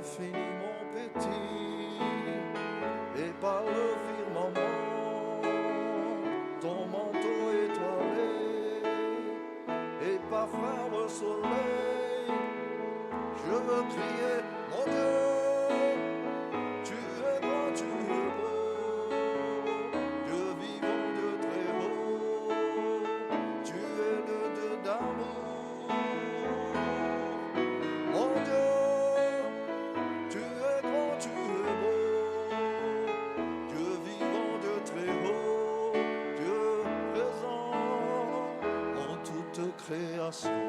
infiniment petit, et par le firmament, ton manteau étoilé, et par frère le soleil, je veux crier, mon Dieu, tu es grand, tu es beau, Dieu vivant, Dieu très haut, tu es le Dieu d'amour, mon Dieu, tu es grand, tu es beau, Dieu vivant, Dieu très haut, Dieu présent en toute création.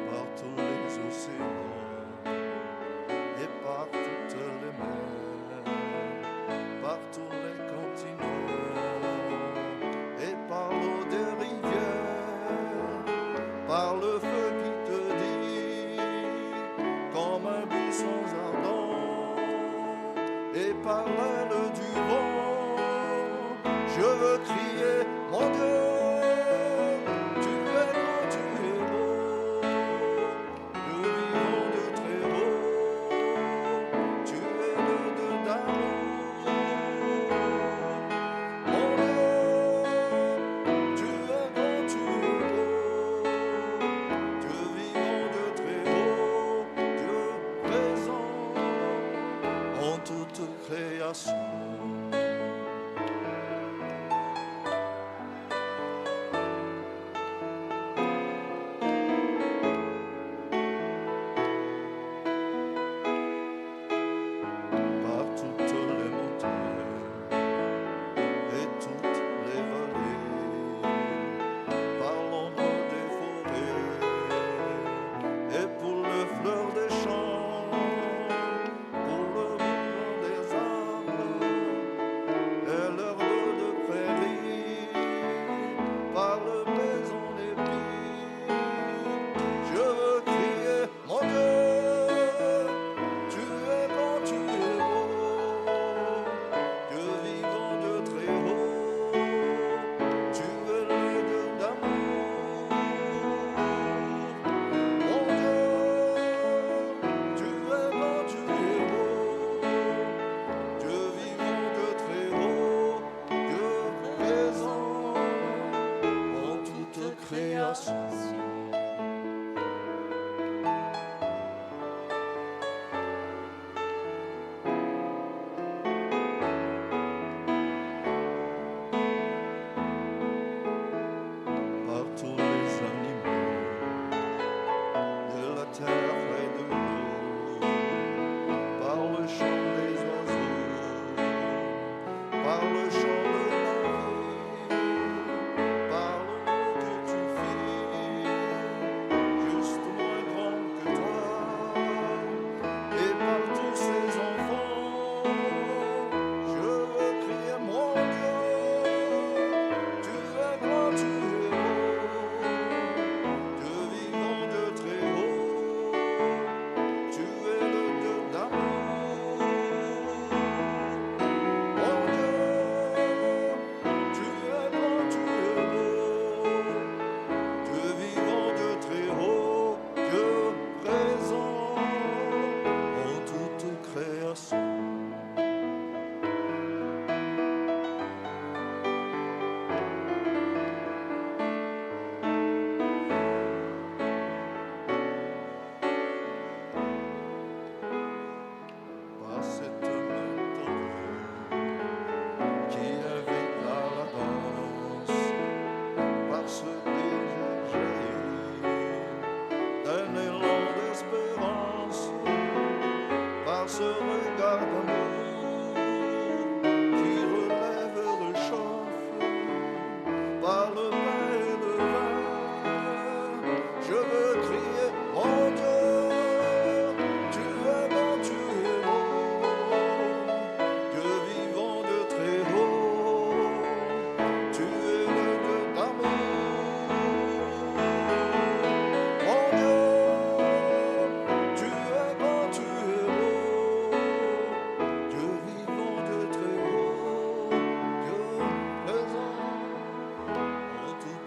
Par tous les océans et par toutes les mers, par tous les continents et par l'eau des rivières, par le feu qui te dit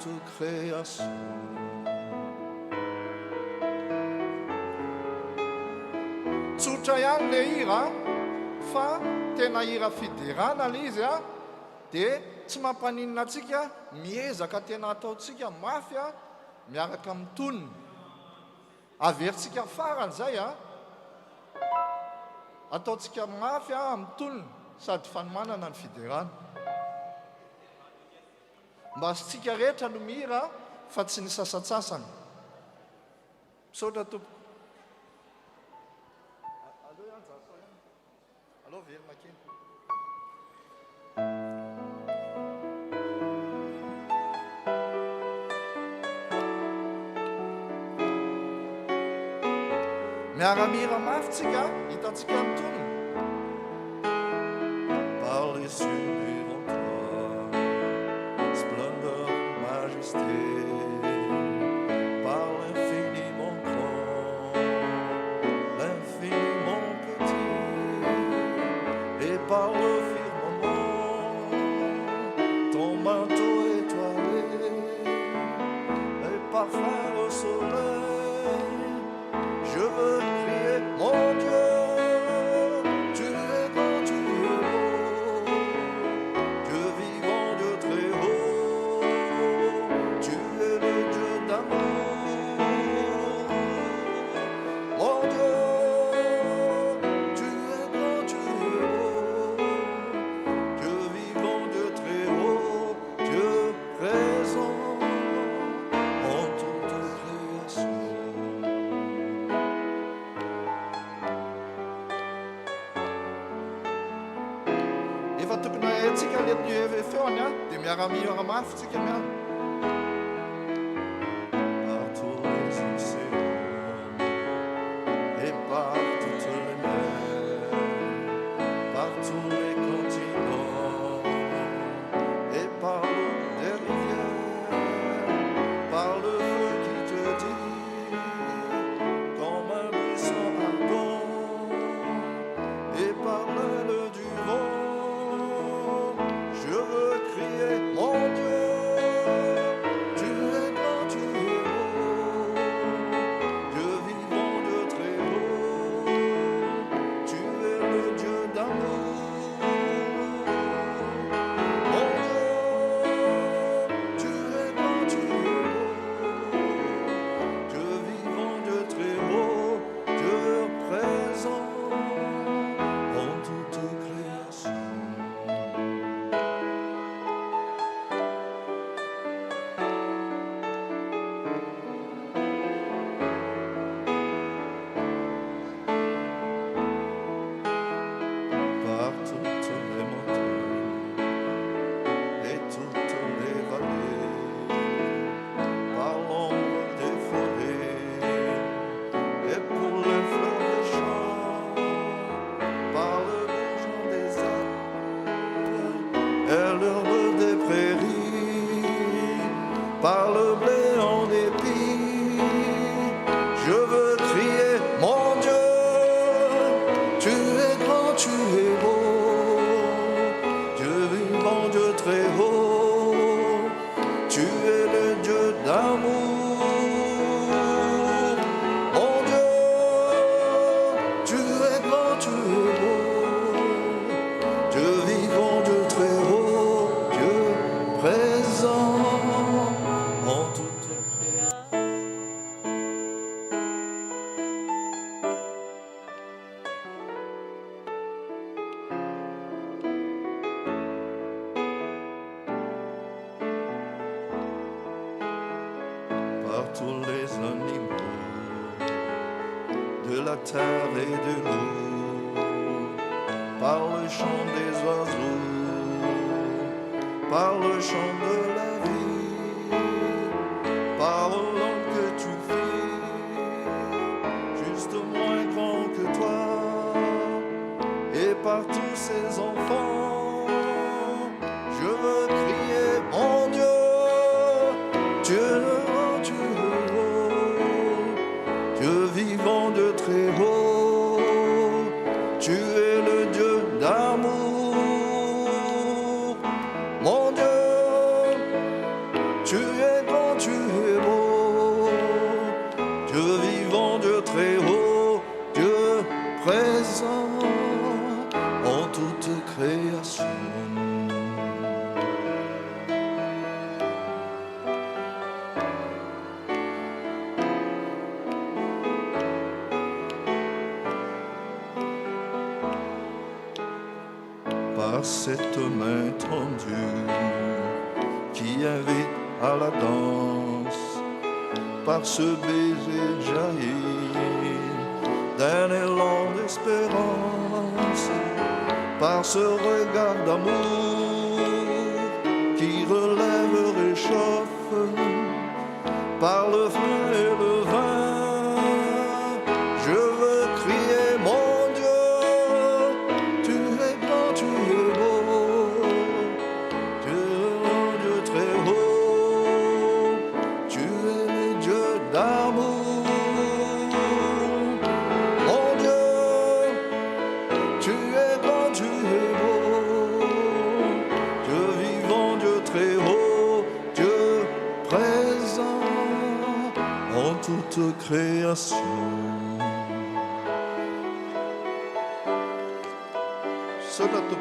toute création. Tsotra ihany le hira fa tena hira fiderana le izy a dia tsy mampaninona antsika miezaka tena ataontsika mafy a miaraka amin'ny tonony averintsika farany zay a ataontsika mafy a amin'ny tonony sady fanomanana ny fiderana mba asytsika rehetra no mihira fa tsy ny sasatsasany misaotra tompo allo verina kely miara-mihira mafy tsika hitantsika amin'ny tonony par les cieux devant toi splendeur majesté par l'infiniment grand l'infiniment petit et par le firmament ton manteau étoilé et parfum le soleil je veux crier mon Dieu tu es grand, tu es beau Dieu vivant, Dieu très haut tu es le Dieu d'amour mon Dieu tu es grand, tu es beau Dieu vivant, Dieu très haut Dieu présent en toute création. Efa tokony haitsika lety feony a dia miara-mihira mafy tsika miara par tous les océans et par toutes les mers par tous les continents et par l'eau des rivières par le feu qui te dit comme un buisson ardent et par l'aile du vent je veux crier mon Dieu tu es grand, tu es beau Dieu vivant, Dieu très haut tu es le Dieu d'amour mon Dieu tu es grand, tu es beau Dieu vivant, Dieu très haut Dieu présent en toute création. Par toutes les montagnes et toutes les vallées, par l'ombre des forêts et pour les fleurs des champs, par le bourgeon des arbres et l'herbe des prairies, par le blé en épi, je veux crier mon Dieu. Tu es grand, tu es beau, Dieu vivant, Dieu très haut, tu es le Dieu d'amour, mon Dieu, tu es grand, tu es beau, Dieu vivant, Dieu très haut, Dieu présent en toute création. Par tous les animaux de la terre et de l'eau, par le chant des oiseaux, par le chant de la vie, par l'homme que tu fais, juste moins grand que toi, et par tous ces enfants, je veux crier mon Dieu, tu es grand, tu es beau, Dieu vivant, Dieu très haut, tu es le Dieu d'amour, mon Dieu, tu es grand tu es beau, Dieu vivant, Dieu très haut, Dieu présent en toute création. Par cette main tendue qui invite à la danse, par ce baiser jailli d'un élan d'espérance, par ce regard d'amour qui relève, réchauffe, par le feu et le vin, je veux crier mon Dieu, tu es grand, tu es beau, Dieu très haut, tu es le Dieu d'amour. Mon Dieu, tu es grand, tu es beau, Dieu vivant, Dieu très haut, Dieu présent en toute création. Cela te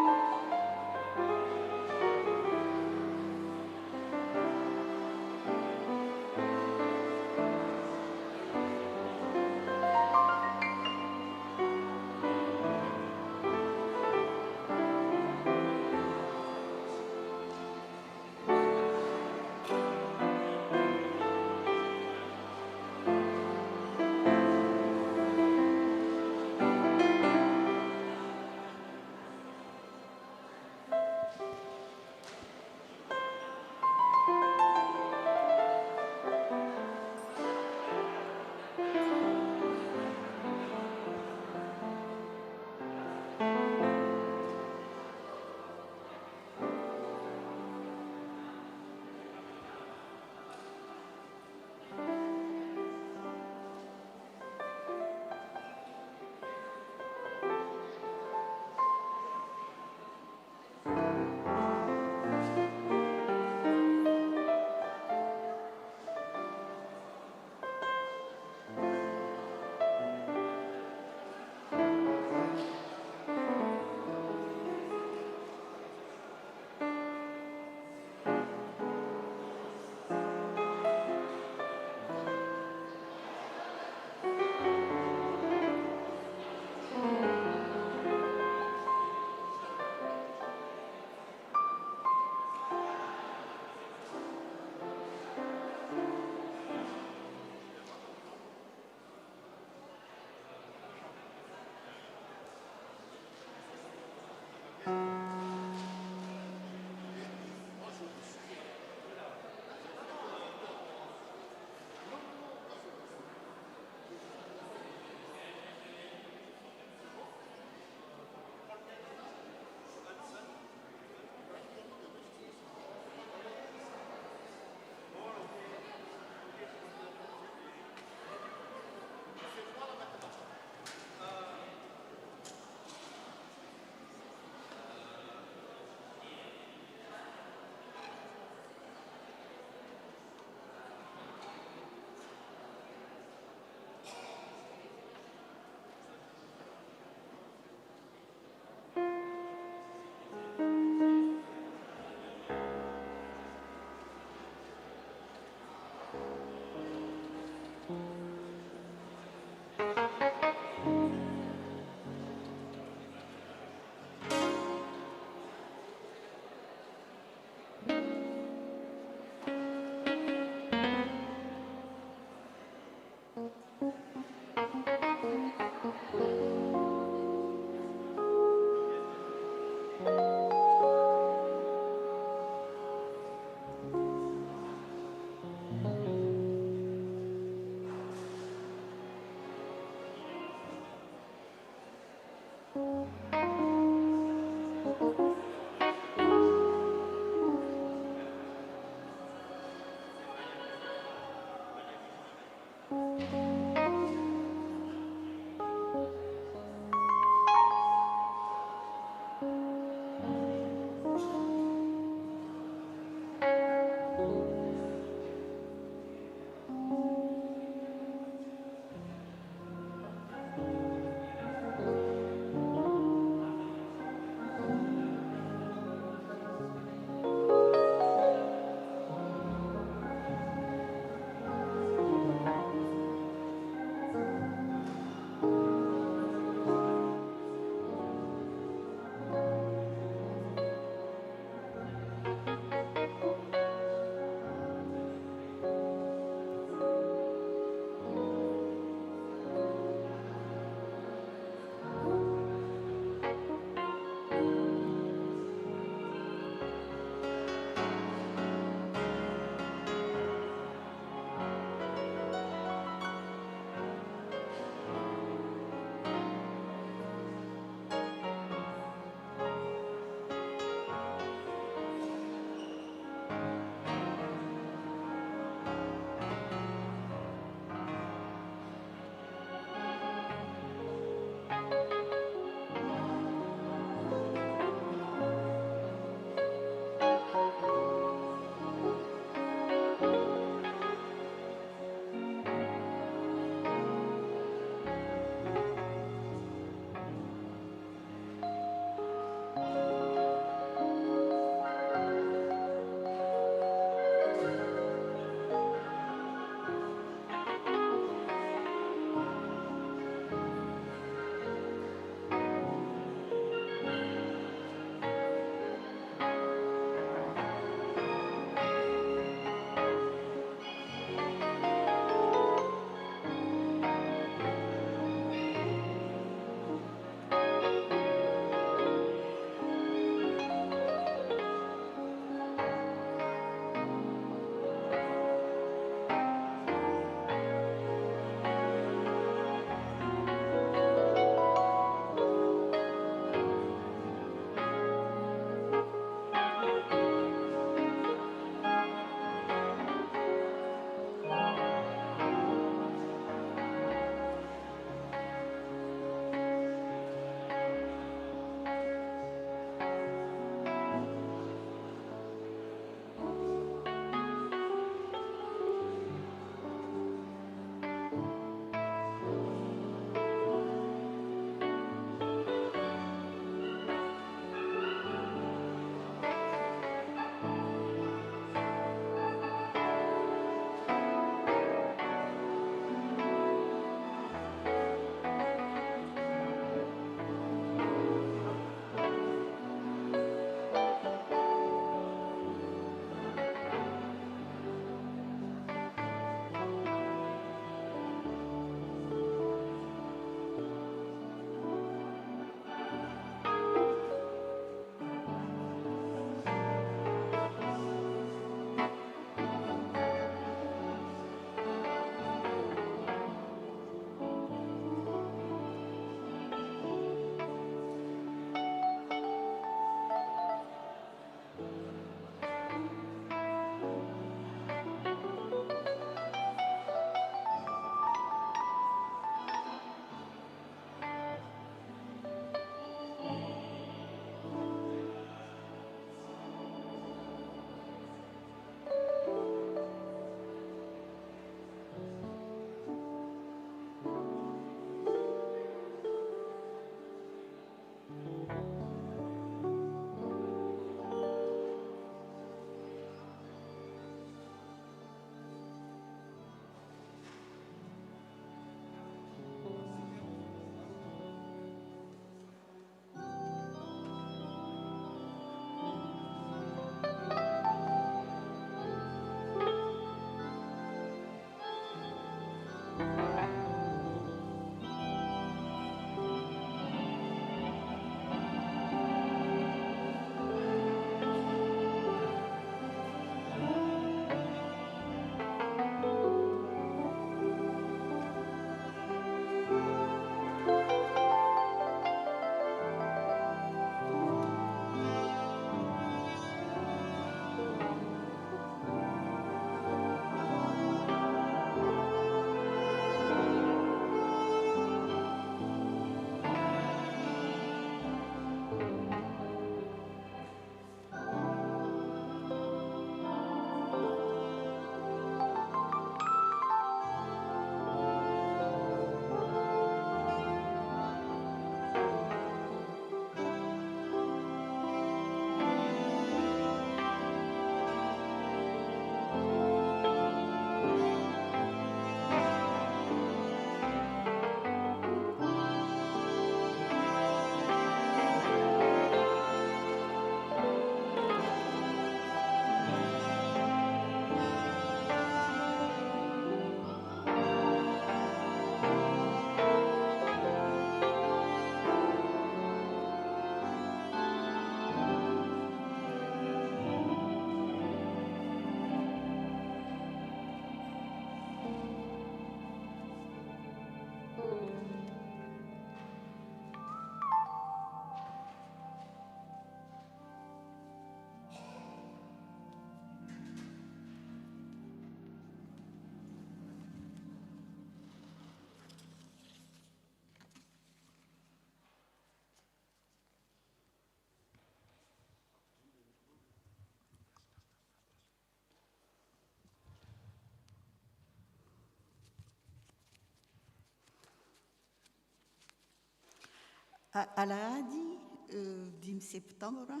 Alahady 5 septambra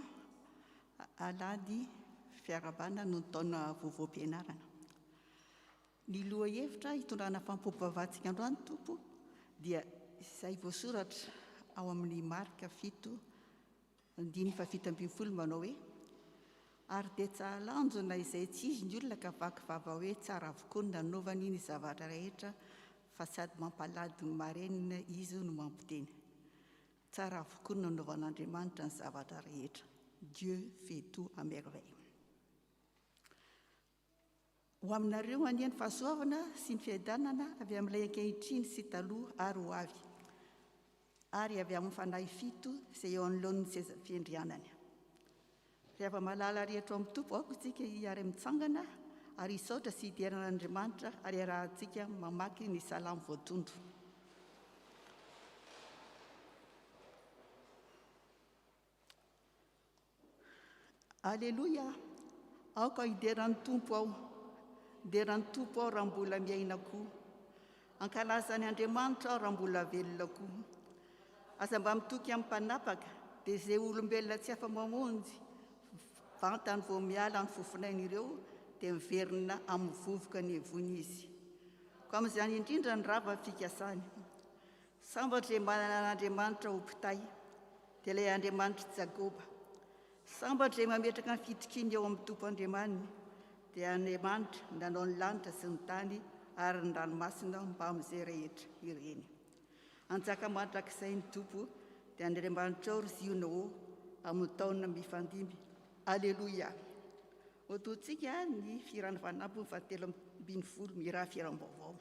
alahady fiarabana no taona vovoam-pianarana. Ny loha hevitra hitondrana fampompavatsika androany tompo dia izay voasoratra ao amin'ny marika 7:5 manao hoe ary dia tsahalanjona izay tsy izy ny olona ka vaky vava hoe tsara avokoa ny nanaovany ny zavatra rehetra fa sady mampalady ny marenina izy no mampiteny. Tsara avokoa ny nanaovan'Andriamanitra ny zavatra rehetra. Dieu fait tout à merveille. Ho aminareo aniany fahasoavana sy ny fiaidanana avy amin'ilay ankehitriny sy taloha ary ho avy, ary avy amin'ny fanahy 7 izay eo anoloan'ny seza fiandrianany. Rehefa malala rehetra amin'ny tompo aoko isika hiary mitsangana ary hisaotra sy hideran'Andriamanitra ary arahantsika mamaky ny salamo voatondro. Alleluia, aoka hideran'ny tompo ao, hideran'ny tompo ao raha mbola miaina koa, ankalazany Andriamanitra ao raha mbola velona koa. Aza mba mitoky amin'ny mpanapaka dia izay olombelona tsy afa-mamonjy vantany vao miala ny fofinain'ireo dia miverina amin'ny vovoka ny hevony izy. Ko amin'izany indrindra ny rava fikasany. Sambatra izay manana an'Andriamanitra ho mpitay, dia ilay Andriamanitra Jakoba. Sambatra izay mametraka ny fitikiny eo amin'ny tompo Andriamaniny, dia Andriamanitra nanao ny lanitra sy ny tany ary ny ranomasina mba amin'izay rehetra ireny. Anjaka mandrakizay ny tompo dia Andriamanitra ao ry zionao amin'ny taona mifandimby. Alleluia. Otontsika ny firany fanampy 7:20 miraha firam-baovao.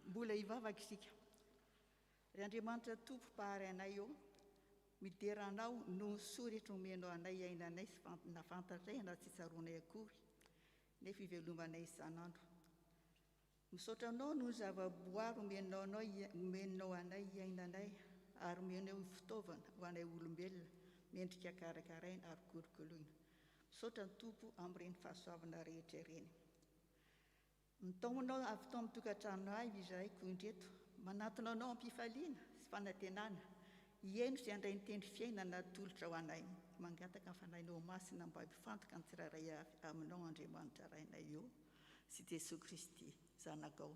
Mbola hivavaka isika. Ry Andriamanitra tompo mpahary anay eo, mideranao no soa rehetra omenao anay ainanay sy nafantatray na tsy tsaroanay akory, nefa ivelomanay isan'andro. Misaotra anao no zava-boary omenao anay ainanay ary omenao fitaovana ho anay olombelona mendrika karakaraina ary kolokoloina. saotra ny tompo amin'ireny fahasoavana rehetra ireny. Mitaonao avy tao amin'ny tokantrano ahy izahay koa indreto, manatona anao am-pifaliana sy fanantenana, hieno sy handray ny tendry fiainana tolotra ho anay. Mangataka ny fanahinao masina mba hampifantoka ny tsirairay aminao Andriamanitra rainay eo, sy Jesosy Kristy zanakao.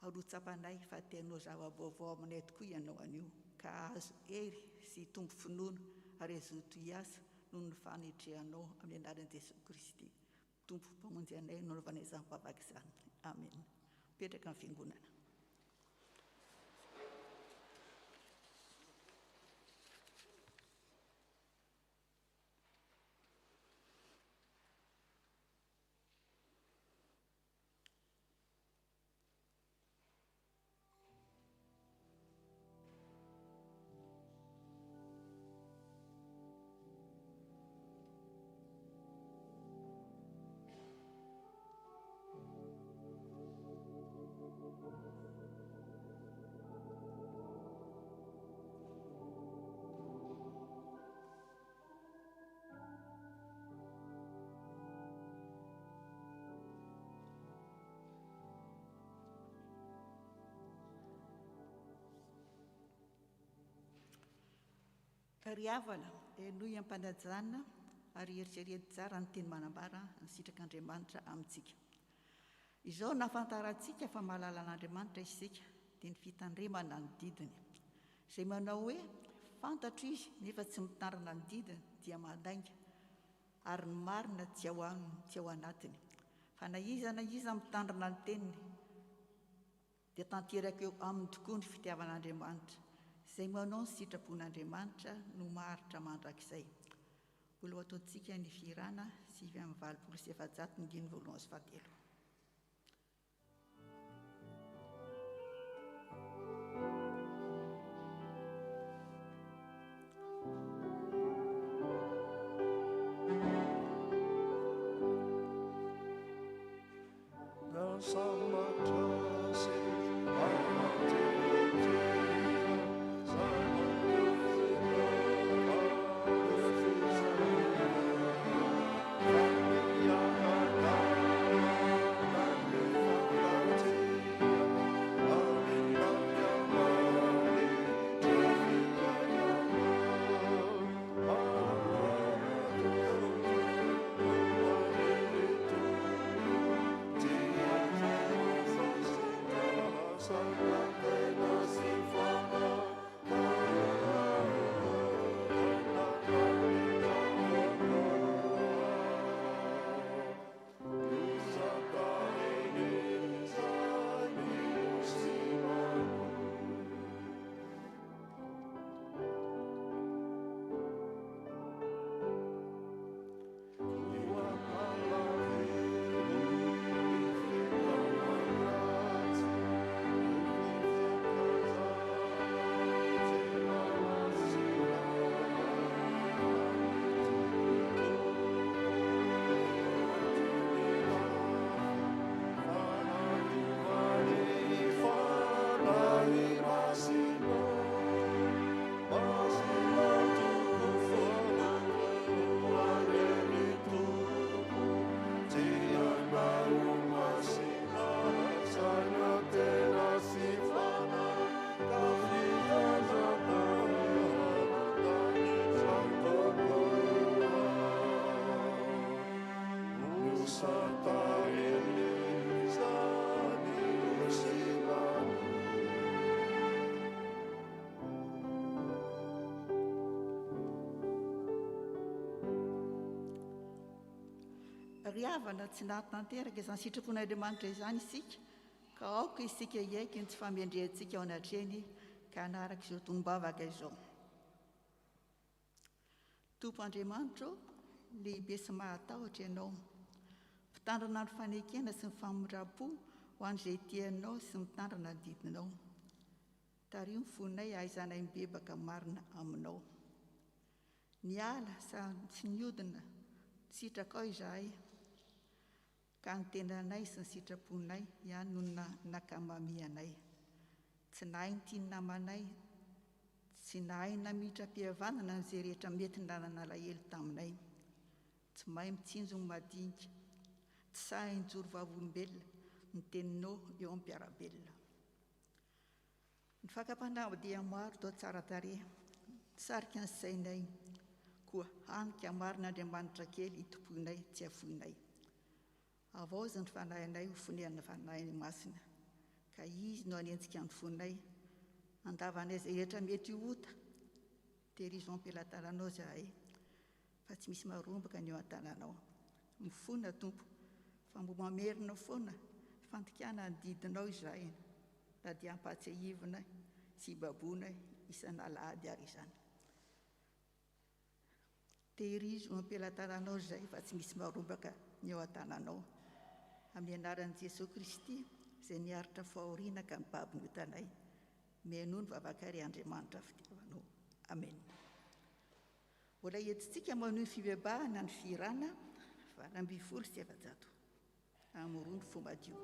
Arotsapanay fa tianao zava-baovao aminay tokoa ianao anio, ka azo hery sy tombo finoana ary azoto hiasa noho ny fanetrehanao amin'ny anaran'i Jesosy Kristy. Tompo mpamonjy anay nanaovanay izany mpavaka izany. Amen. Petraka amin'ny fiangonana. Ry havana, noho ampanajana ary eritrerety tsara ny teny manambara ny sitrak'Andriamanitra amintsika. Izao nafantarantsika fa mahalala an'Andriamanitra isika dia ny fitandremana ny didiny. Izay manao hoe fantatro izy nefa tsy mitandrina ny didiny dia mandainga ary ny marina tsy ao aminy tsy ao anatiny. Fa na iza mitandrina ny teniny dia tanteraka eo aminy tokoa ny fitiavan'Andriamanitra. Izay manao ny sitrapon'Andriamanitra no maharitra mandrakizay. Mbola ho ataontsika ny firana 7:721. Ry havana, tsy nahatanteraka izany sitrapon'Andriamanitra izany isika, ka aoka isika hiaiky ny tsy famendrehantsika ao anatreny ka hanaraka izao tombavaka izao. Tompo Andriamanitra, lehibe sy mahatahotra ianao, mpitandrina ny fanekena sy ny famindram-po ho an'izay tianao sy mitandrina ny didinao. Tario ny fonay ahaizanay mibebaka marina aminao. Ny ala sy niodina sitraka ao izahay, ka ny tenanay sy ny sitraponay ihany no nakamamianay. Tsy nahay ny tiany namanay, tsy nahay namitra-pihavanana n'izay rehetra mety nanana alahelo taminay. tsy mahay mitsinjony madinika, tsy sahy injoro vavolombelona, ny teninao eo amin'ny mpiarabelona. Ny fakapanahy dia maro tao tsara tarehy, sarika ny sainay, koa hanika marin'Andriamanitra kely hitompoinay tsy hafoinay. Avaozy ny fanahinay ho fonenana fanahy masina, ka izy no anentsika ny fonay, andavanay izay rehetra mety hota, tehirizao ampelantananao zahay, fa tsy misy marombaka ny eo an-tananao. Mifona Tompo, fa mbo mamerina foana, fantikana ny didinao izahay, na dia ampatsiahivina sy baboana isan'alahady ary izany. Tehirizo ampelantananao izay, fa tsy misy marombaka ny eo an-tananao. Amin'ny anaran'i Jesosy Kristy, izay niaritra fahoriana ka mibaby ny otanay, menoa ny vavakary Andriamanitra fitiavanao. Amen. Mbola entintsika manohy ny fibebahana ny firana, valo ambin'ny folo sy efajato. Amoroa ny fomba dio.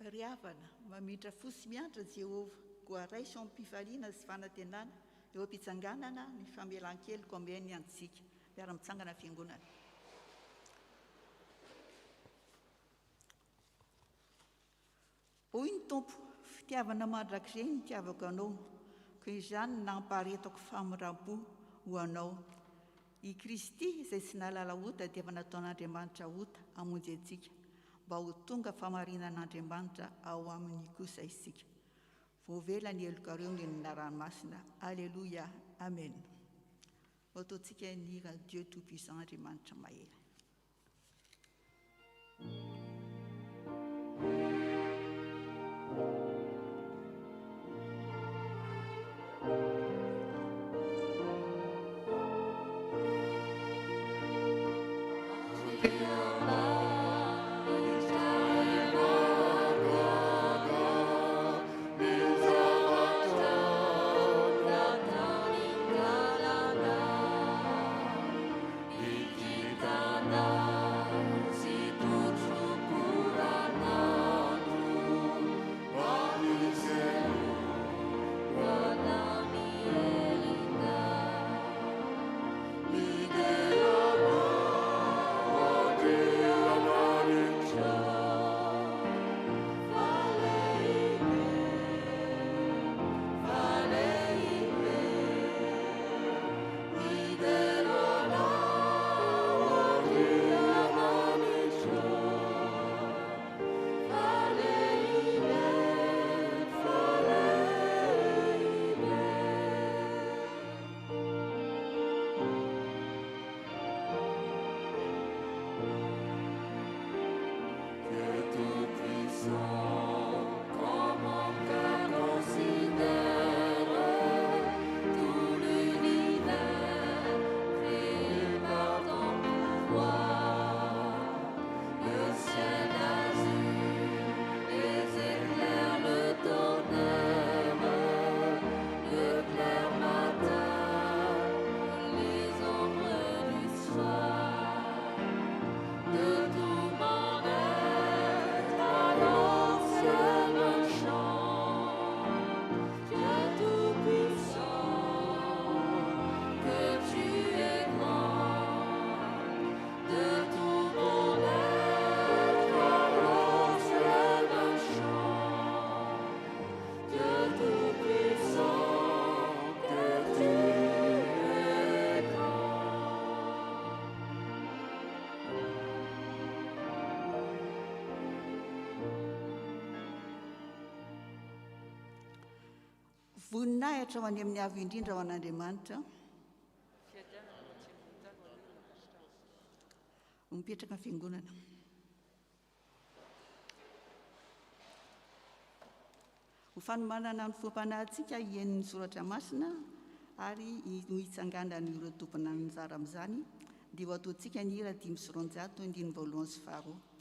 Ry havana, mamindra fosy miandra Jehova, koa raiso amin'ny mpifaliana sy fanantenana, eo am-pitsanganana ny famelan-keliko omeny antsika. Miara-mitsangana fiangonana. Hoy ny Tompo, fitiavana mandrakizay ny tiavako anao, ko izany nampaharetako faminram-po ho anao. I Kristy izay tsy nalala ota dia efa nataon'Andriamanitra ota hamonjy antsika, mba ho tonga famarinan'Andriamanitra ao amin'ny kosa isika. Voavela ny elokareo ny ranomasina. Alléluia. Amen. Ataontsika ny Dieu Tout-Puissant, Andriamanitra mahery. Yeah. voninahitra ho any amin'ny avo indrindra ho an'Andriamanitra mipetraka ny fiangonana. Ho fanomanana ny foam-panahintsika hien'ny soratra masina ary ho hitsangana ireo tompona anjara amin'izany dia ho ataontsika ny hira 522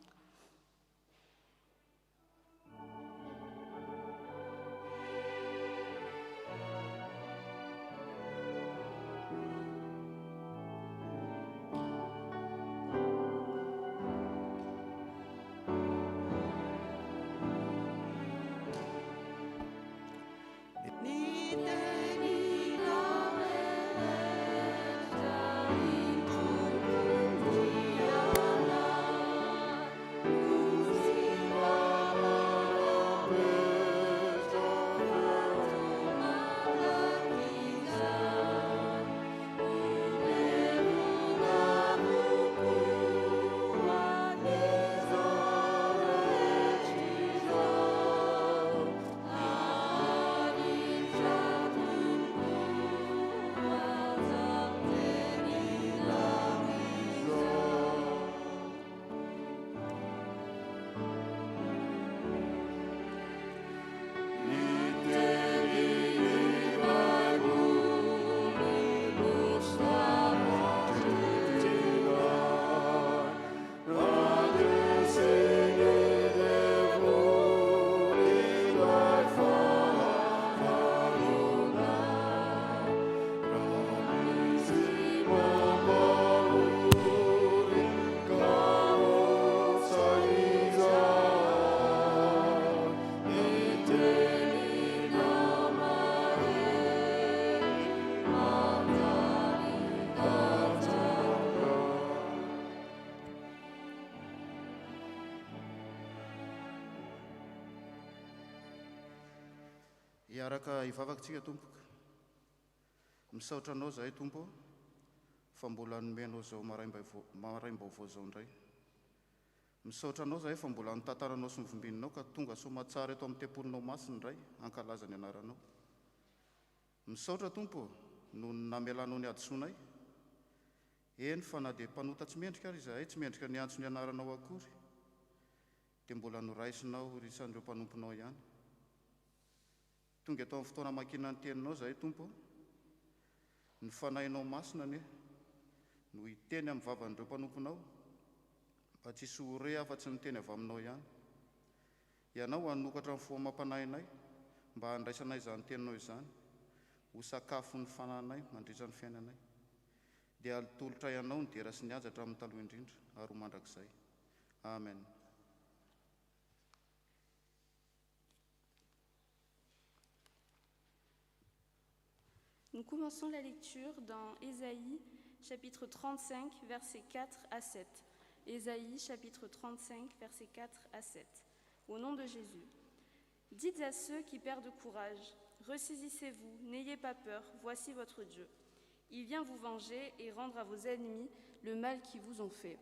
Hiaraka hivavakantsika tompoka. Misaotra anao zahay tompo fa mbola nomenao zao maraim-baovao zao indray. Misaotra anao zahay fa mbola nitantaranao sy nivombinanao ka tonga soamantsara eto amin'ny tempolinao masina indray hankalaza ny anaranao. Misaotra tompo no namelanao ny adisoanay. Eny fa na dia mpanota tsy mendrika ary zahay tsy mendrika ny antso ny anaranao akory dia mbola noraisinao risan'ireo mpanomponao ihany. Tonga eto amin'ny fotoana mankina ny teninao zahay tompo, ny fanahinao masina ne no hiteny amin'ny vavan'ireo mpanomponao mba tsy hisy hore afa-tsy ny teny avy aminao ihany. Ianao hanokatra ny foamam-panahinay mba handraisanay izany teninao izany ho sakafo ny fananay mandritra ny fiainanay. Dia alitolotra ianao ny dera sy ny ajatra amin'ny taloha indrindra ary ho mandrakizay. Amen. Nous commençons la lecture dans Ésaïe, chapitre 35, versets 4 à 7. Ésaïe, chapitre 35, versets 4 à 7. Au nom de Jésus. Dites à ceux qui perdent courage, ressaisissez-vous, n'ayez pas peur, voici votre Dieu. Il vient vous venger et rendre à vos ennemis le mal qu'ils vous ont fait.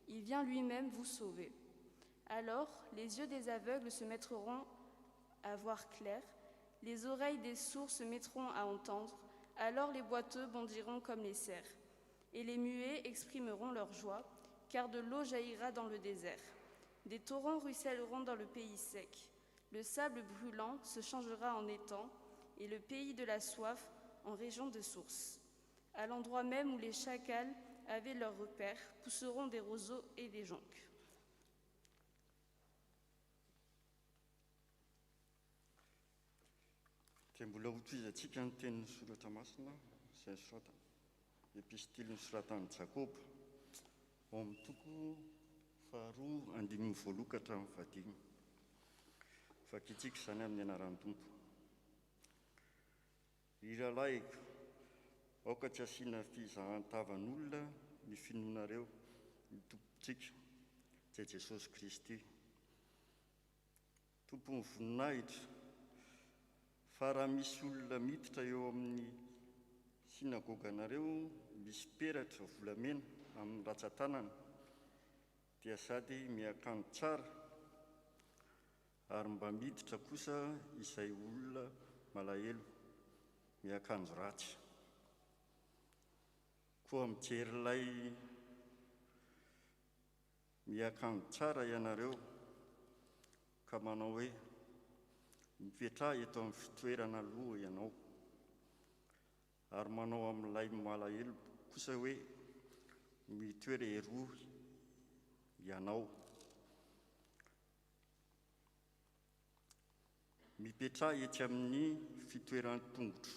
Il vient lui-même vous sauver. Alors, les yeux des aveugles se mettront à voir clair, les oreilles des sourds se mettront à entendre. Alors les boiteux bondiront comme les cerfs, et les muets exprimeront leur joie, car de l'eau jaillira dans le désert. Des torrents ruisselleront dans le pays sec. Le sable brûlant se changera en étang, et le pays de la soif en région de sources. À l'endroit même où les chacals avaient leur repère, pousseront des roseaux et des joncs. Dia mbola hotoizantsika ny tenin'ny soratra masina izay sorata epistily nosoratan'i Jakoba ao amin'ny toko 2:1-8. Fakitsika izany amin'ny anaran'ny Tompo. Ry rahalahyko, aoka tsy asiana fizahan-tavan'olona ny finoanareo ny tompontsika izay Jesosy Kristy. Tompo ny voninahitra. Fa raha misy olona miditra eo amin'ny sinagoganareo, misy peratra volamena amin'ny ratsan-tanana, dia sady miakanjo tsara, ary mba miditra kosa izay olona malahelo miakanjo ratsy. Koa mijery ilay miakanjo tsara ianareo ka manao hoe mipetraha eto amin'ny fitoerana aloha ianao, ary manao amin'ilay malahelo kosa hoe mitoera eroa ianao. Mipetraha etsy amin'ny fitoerany tongotro,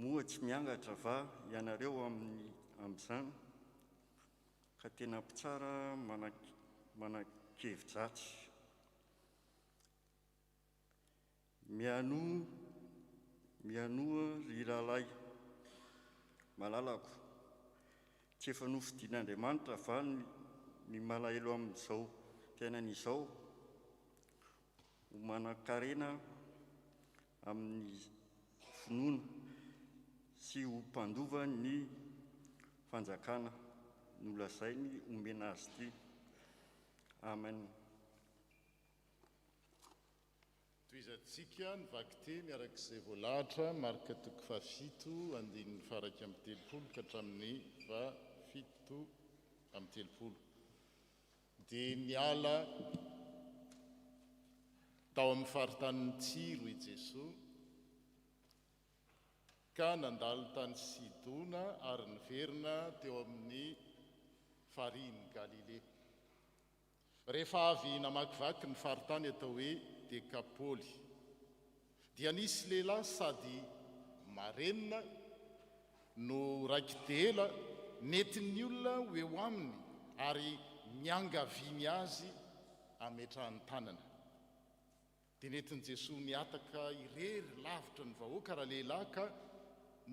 moa tsy miangatra va ianareo amin'izany, ka tena mpitsara manan-kevidratsy. Mianoa ry rahalahy malalako, tsy efa nofidian'Andriamanitra va ny malahelo amin'izao fiainana izao, ho manan-karena amin'ny finoana sy ho mpandova ny fanjakana nolazainy omena azy ity. Amen. Toizantsika nivaky teny arak'izay voalahatra marika toko 7 andininy faraka amin'ny 30 ka hatramin'ny 7 amin'ny 30. Dia niala tao amin'ny faritanin'ny Tsiro i Jesosy ka nandalo tany Sidona ary niverina teo amin'ny fariny Galilea. Rehefa avy namakivaky ny faritany atao hoe Dekapôly, dia nisy lehilahy sady marenina no raikidela nentin'ny olona ho eo aminy ary miangaviny azy ametrahany tanana. Dia nentin'i Jesosy niataka irery lavitra ny vahoaka raha lehilahy ka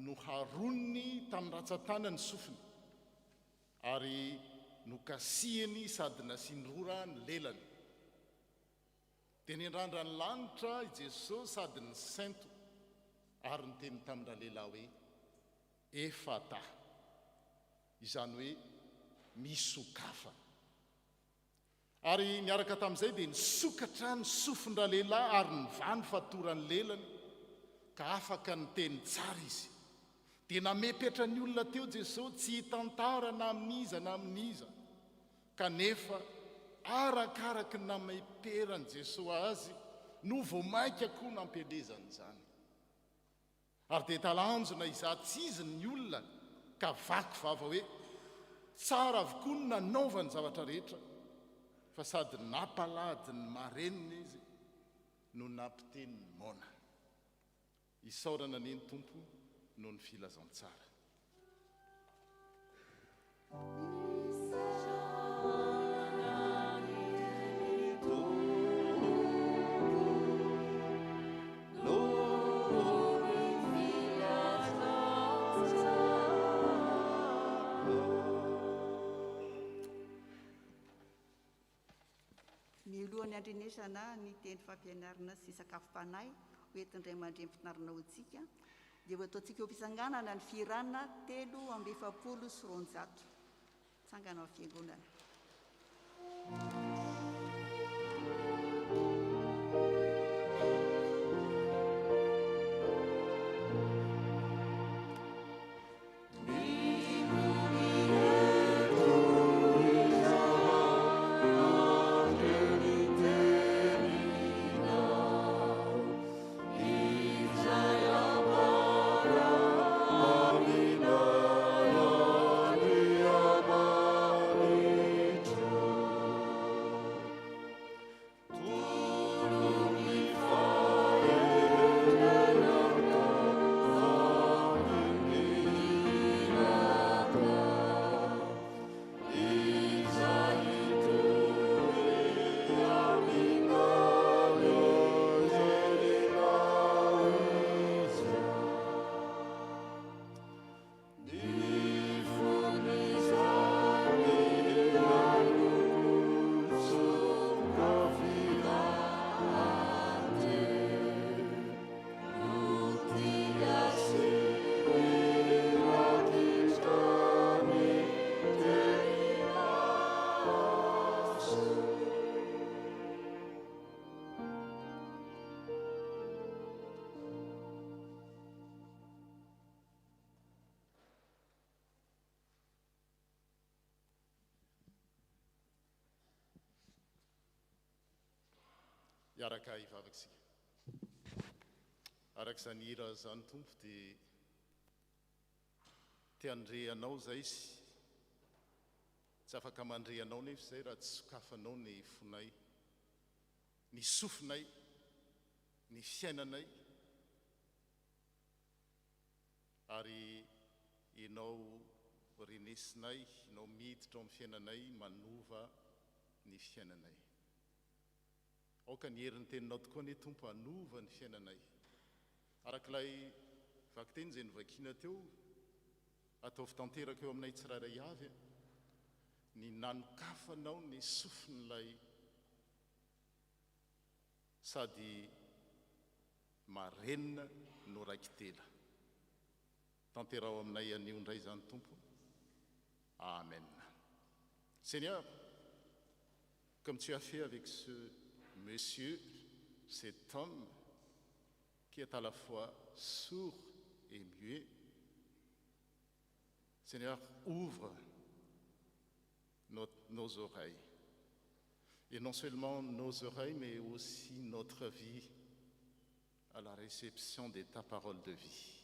no haroniny tamin'ny ratsan-tanany sofiny ary nokasihany sady nasindrora ny lelany. Dia niandrandra ny lanitra i Jesosy sady ny sainto ary niteny tamin'ny lehilahy hoe efata, izany hoe misokafa. Ary niaraka tamin'izay dia nisokatra ny sofin-dra lehilahy ary nivany fatorany lelany ka afaka niteny tsara izy. Dia namepetra ny olona teo Jesosy tsy hitantara na amin'iza na amin'iza, kanefa arakaraka ny nameperany Jesosy azy no voamaika koa nampelezany izany. Ary dia talanjona izatsy izy ny olona ka vaky vava hoe tsara avokoa ny nanaovany zavatra rehetra, fa sady nampalady ny marenina izy no nampiteny ny mona. Isaorana neny Tompo noho ny filazantsara. Milohan'ny andrenesana ny teny fampianarana sy sakafom-panahy hoentindray mandrem-pinarina ho tsika, dia voataontsika ho mpisanganana ny firanana 3 sy 900. Tsangana amin'ny fiangonana. Miaraka ivavaksika. Arak'izany hira zany tompo dia te-andrehanao zay izy. Tsy afaka mandrehanao nefa zay raha tsy sokafanao ny fonay, ny sofinay, ny fiainanay. Ary ianao renesinay, ianao miditra ao amin'ny fiainanay, manova ny fiainanay. Aoka ny herin'ny teninao tokoa ny tompo hanova ny fiainanay. Arak'ilay vakiteny izay novakiana teo, ataovy tanteraka eo aminay tsirairay avy, ny nanokafanao ny sofin'ilay sady marenina no raikitela. Tanterao aminay anio indray zany tompo. Amen. Seigneur, comme tu as fait avec ce monsieur, cet homme qui est à la fois sourd et muet, Seigneur, ouvre nos oreilles. Et non seulement nos oreilles, mais aussi notre vie à la réception de ta parole de vie,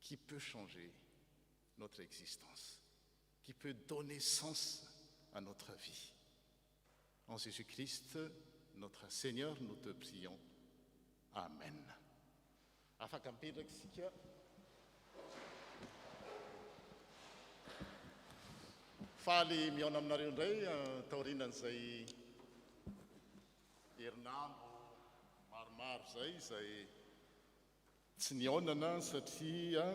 qui peut changer notre existence, qui peut donner sens à notre vie. En Jésus-Christ, notre Seigneur, nous te prions. Amen. Afaka mipetraka isika. Faly miaona aminareo indray taorinan'izay herinandro maromaro zay tsy niaonana satria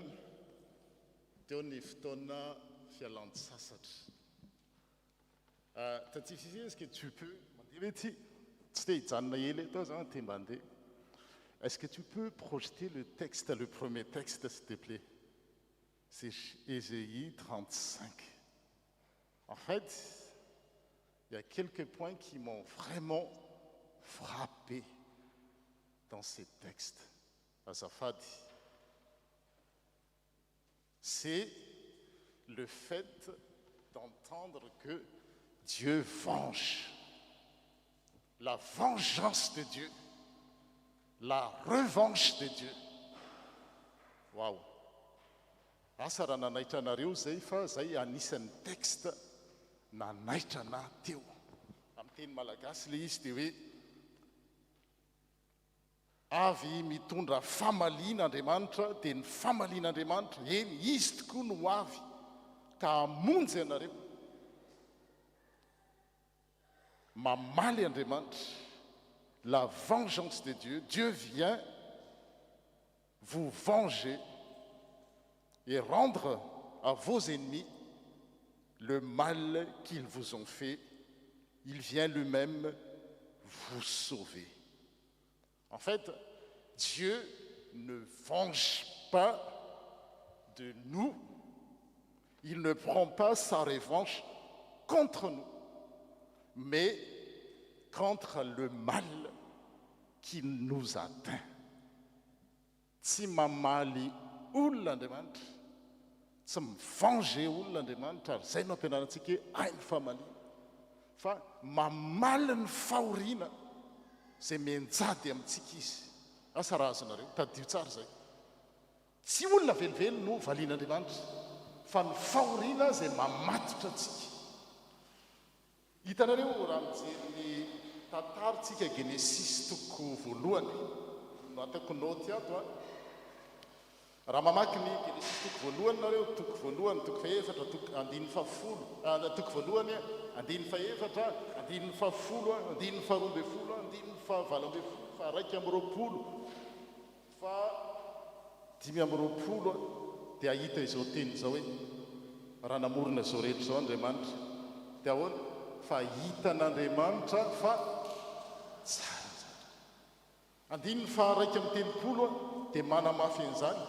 teo ny fotoana fialan-tsasatra. Tatifisy, est-ce que tu peux, est-ce que tu peux projeter le texte, le premier texte, s'il te plaît? C'est Ésaïe 35. En fait, il y a quelques points qui m'ont vraiment frappé dans ces textes. Azafadi, c'est le fait d'entendre que Dieu venge. La vengeance de Dieu. La revanche de Dieu. Waouh! Asa raha nanaitra anareo zay fa zay anisan'ny texte nanaitra ana teo. Amin'ny teny malagasy le izy dia hoe avy mitondra famalian'Andriamanitra dia ny famalian'Andriamanitra eny izy tokoa no avy ka hamonjy anareo. Mamaly Andriamanitra, la vengeance de Dieu. Dieu vient vous venger et rendre à vos ennemis le mal qu'ils vous ont fait. Il vient lui-même vous sauver. En fait, Dieu ne venge pas de nous. Il ne prend pas sa revanche contre nous, mais contre le mal qui nous atteint. Tsy mamaly olon'Andriamanitra, tsy mivange olon'Andriamanitra, ary zay no ampianarantsika hainy famaliana, fa mamaly ny fahoriana zay mianjady amintsika izy. Asa raha azonareo, tadio tsara zay. Tsy olona velively no valian'Andriamanitra, fa ny fahoriana zay mamatotra antsika. Hitanareo raha mijery ny tantarantsika Genesis toko voalohany, no ataoko noty ato a. Raha mamaky ny Genesis toko voalohany nareo, toko voalohany, toko faefatra, andininy fahafolo, toko voalohany, andininy faefatra, andininy fahafolo, andininy faharoambefolo, andininy fahavalambefolo, fa raiky amby roapolo, fa dimy amby roapolo, dia ahita izao teny izao hoe raha namorona izao rehetra izao Andriamanitra, dia ahoana? Fa hitan'Andriamanitra fa tsara. Andininy fa raiky amby telopolo dia manamafy an'izany.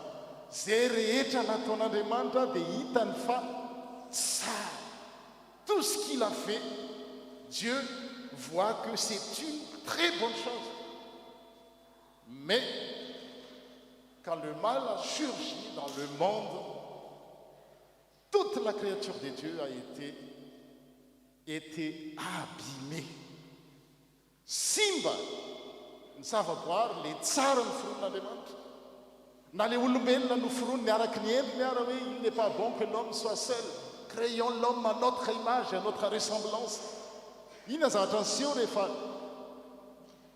Zay rehetra nataon'Andriamanitra dia hitany fa tsara. Tout ce qu'il a fait, Dieu voit que c'est une très bonne chose. Mais quand le mal a surgi dans le monde, toute la créature de Dieu a été abîmée. Simba ny zavaboary le tsara ny foron'andriamanitra na le olombelona no forony miaraky ny endriny ara hoe il n'est pas bon que l'homme soit seul, créons l'homme à notre image et à notre ressemblance. Inona zavatra niseho rehefa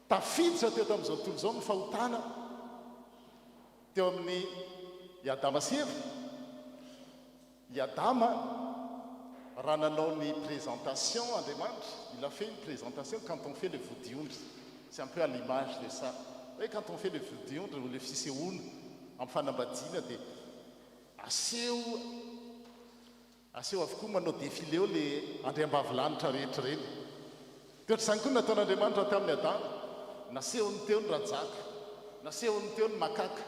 tafiditra teo tamin'izao tontolo izao ny fahotana teo amin'ny Iadama sy Eva. Iadama raha nanao ny présentation andriamanitra, il a fait une présentation quand on fait le vodiondry, c'est un peu à l'image de ça. Et quand on fait le vodiondry ou le fisehoana amin'ny fanambadiana dia aseho avokoa manao défilé eo le andriambavilanitra rehetra reny. Toetr'izany koa nataon'Andriamanitra tamin'ny Adama, nasehony teo ny rajaka, nasehony teo ny makaka,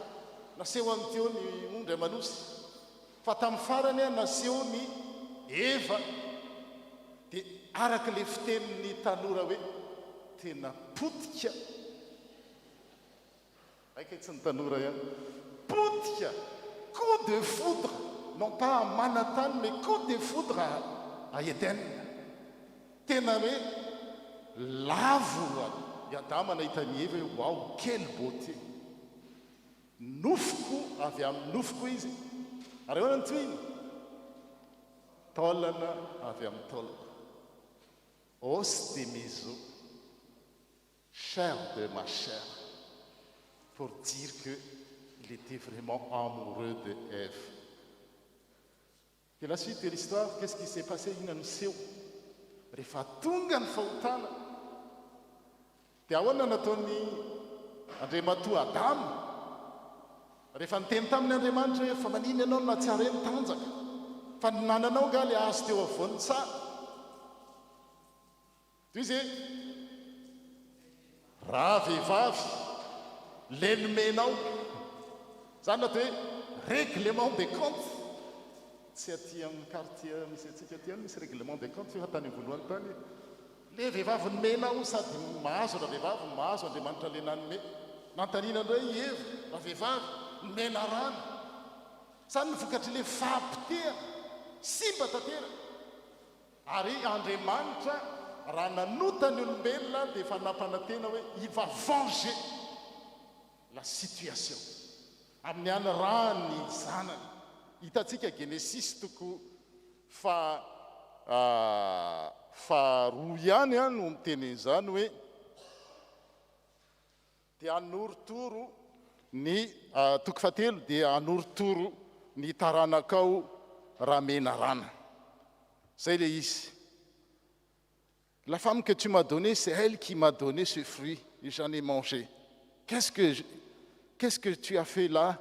nasehony teo ny ondry amanosy. Fa tamin'ny farany naseho ny Eva dia araka le fitenin'ny tanora hoe tena potika. Aika tsy ny tanora ihany. Potika, coup de foudre, non pas à Manhattan, mais coup de foudre à Eden. Tena hoe lavo Iadama nahita ny Eva hoe wow, quelle beauté. Nofoko avy amin'ny nofoko izy. Ary ahoana ny tohiny? Taolana avy amin'ny taolana. Os de mes os, chair de ma chair, pour dire qu'il était vraiment amoureux de Ève. Et la suite de l'histoire, qu'est-ce qui s'est passé? Inona no seho rehefa tonga ny fahotana dia ahoana nataony Andriamatoa Adama rehefa niteny tamin'ny Andriamanitra hoe fa manino ianao na tsy hareny tanjaka fa nananao nga le azo teo avoan'ny tsara. Toy izy raha vehivavy l'ennemenao, zany natao hoe règlement des comptes. Tsy aty amin'ny quartier misy atsika aty any misy règlement des comptes fa tany voalohany tany le vehivavy nomenao sady mahazo raha vehivavy mahazo Andriamanitra le nanome. Nantaniana indray Eva raha vehivavy nomena rano, zany nivokatry le fahampitera simba tantera. Ary Andriamanitra raha nanotany olombelona dia efa nampanantena hoe il va venger la situation amin'ny any rany zanany. Hitantsika Genesis toko faharoa ihany no miteny izany hoe dia anoritoro ny toko fahatelo dia anoritoro ny taranakao raha mena rana. Zay le izy. La femme que tu m'as donnée, c'est elle qui m'a donné ce fruit et j'en ai mangé. Qu'est-ce que tu as fait là?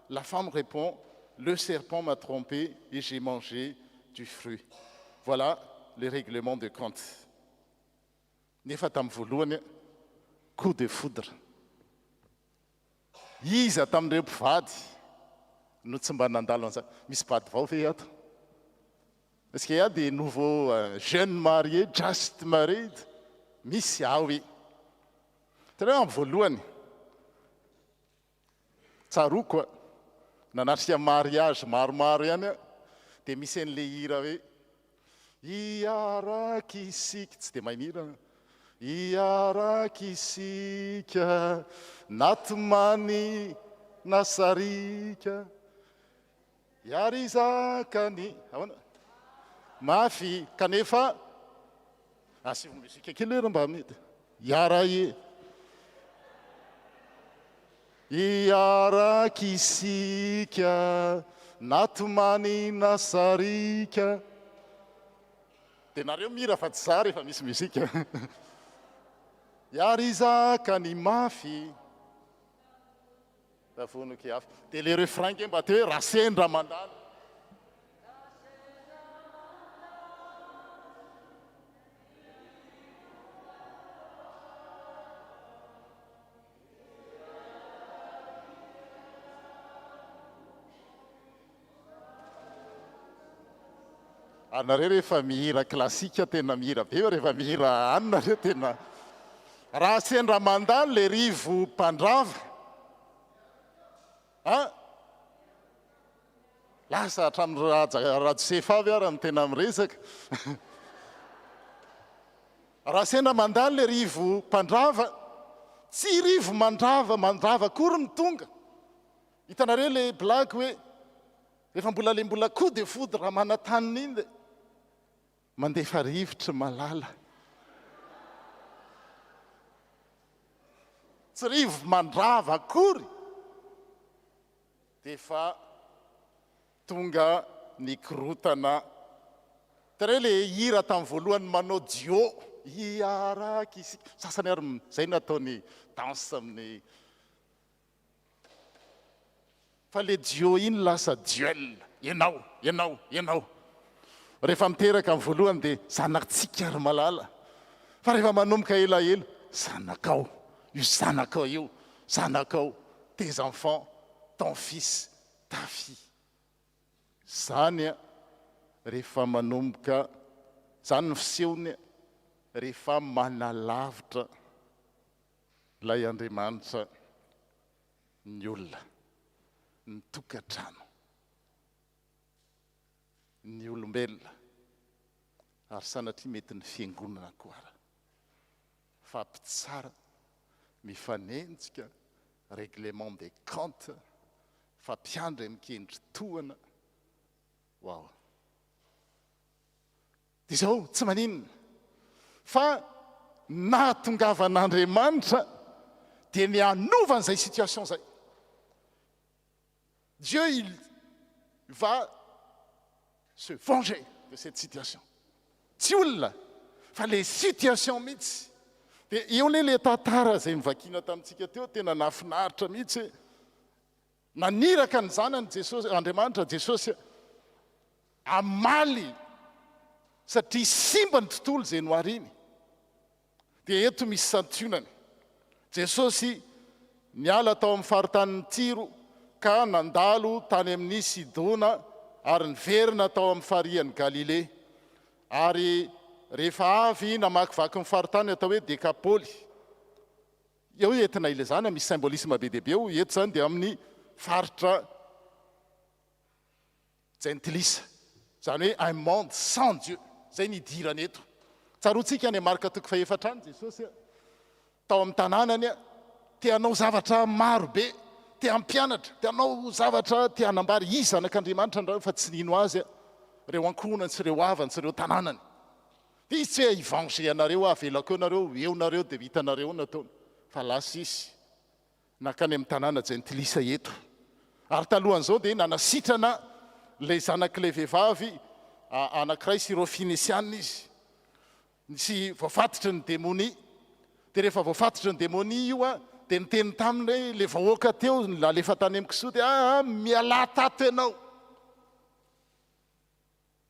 La femme répond, le serpent m'a trompé et j'ai mangé du fruit. Voilà le règlement de compte. Nefa tamin'ny voalohany coup de foudre. Iza tamin'ireo mpivady no tsy mba nandalo an'izany. Misy mpivady vao ve ato? Est-ce qu'il y a des nouveaux jeunes mariés, just married? Misy aho. Tena amin'ny voalohany tsaroko nanatria mariage maromaro ihany dia misy an'le hira hoe iaraka isika, tsy dia mahay mihira. Iaraka isika natomany nasarika iary zakany ahoana mafy kanefa asy muzika kely raha mba mety iara iaraka isika natomany nasarika. Dia nareo mira fa tsy za rehefa misy muzika. Iary zakany mafy tavonoky hafa. Dia le refrain ke mba teo hoe rasendra mandala. Anareo rehefa mihira klasika tena mihira be, rehefa mihira anareo tena raha sendra mandalo le rivo mpandrava lasa hatramin'ny rajosefavy ary ny tena miresaka. Raha sendra mandalo le rivo mpandrava tsy rivo mandrava akory ny tonga. Hitanareo le blague hoe rehefa mbola coup de foudre raha manantanina iny de mandefa rivotra malala. Tsy rivo mandrava akory dia fa tonga ny korotana. Hitanareo le hira tamin'ny voalohany manao dio hiaraka isika, sasany ary zay nataony danse amin'ny, fa le dio iny lasa duel, ianao. Rehefa miteraka amin'ny voalohany dia zanakitsika ary malala, fa rehefa manomboka elaela zanakao, io zanakao io, zanakao, tes enfants, ton fils, ta fille. Zany a rehefa manomboka, zany ny fisehony rehefa manalavitra ilay Andriamanitra ny olona, ny tokantrano, ny olombelona, ary sanatria mety ny fiangonana koa ara. Fampitsara, mifanenjika, règlement des comptes, fampiandry mikendry tohana. Wow! Dia izao tsy maninona fa nahatongavan'Andriamanitra dia ny hanovan'izay situation zay. Dieu, il va se venger de cette situation. Tsy olona, fa les situations mihitsy. Dia eo le tantara zay mivakina tamintsika teo, tena nafinaritra mihitsy. Naniraka ny zanany Jesosy, Andriamanitra Jesosy amaly satria simba ny tontolo zay noariny. Dia eto misy santionany. Jesosy niala tao amin'ny faritanin'ny Tiro ka nandalo tany amin'ny Sidona ary niverina tao amin'ny farihan'ny Galilée. Ary rehefa avy namakivaky ny faritany atao hoe Décapoly. Eo entina ilazana misy symbolisme be dehibe eo. Eto zany dia amin'ny faritra gentilisa. Zany hoe un monde sans Dieu. Zay ny idirany eto. Tsaroantsika any Marka 4 Jesosy tao amin'ny tanànany te hanao zavatra maro be, te hampianatra, te hanao zavatra te hanambary izy zanak'Andriamanitra andreo fa tsy nino azy reo ankonany sy reo avany sy reo tanànany. Dia izy tsy hoe hivange anareo avelako anareo, eo nareo dia hitanareo nataony. Fa lasa izy nakany amin'ny tanàna gentilisa eto. Ary talohan'izao dia nanasitrana ilay zanak'ilay vehivavy anankiray Syrophéniciana izy. Sy voafatitra ny démonie. Dia rehefa voafatitra ny démonie io dia niteny taminy hoe le vahoaka teo nalefa tany amin'ny kisoa dia miala tato ianao.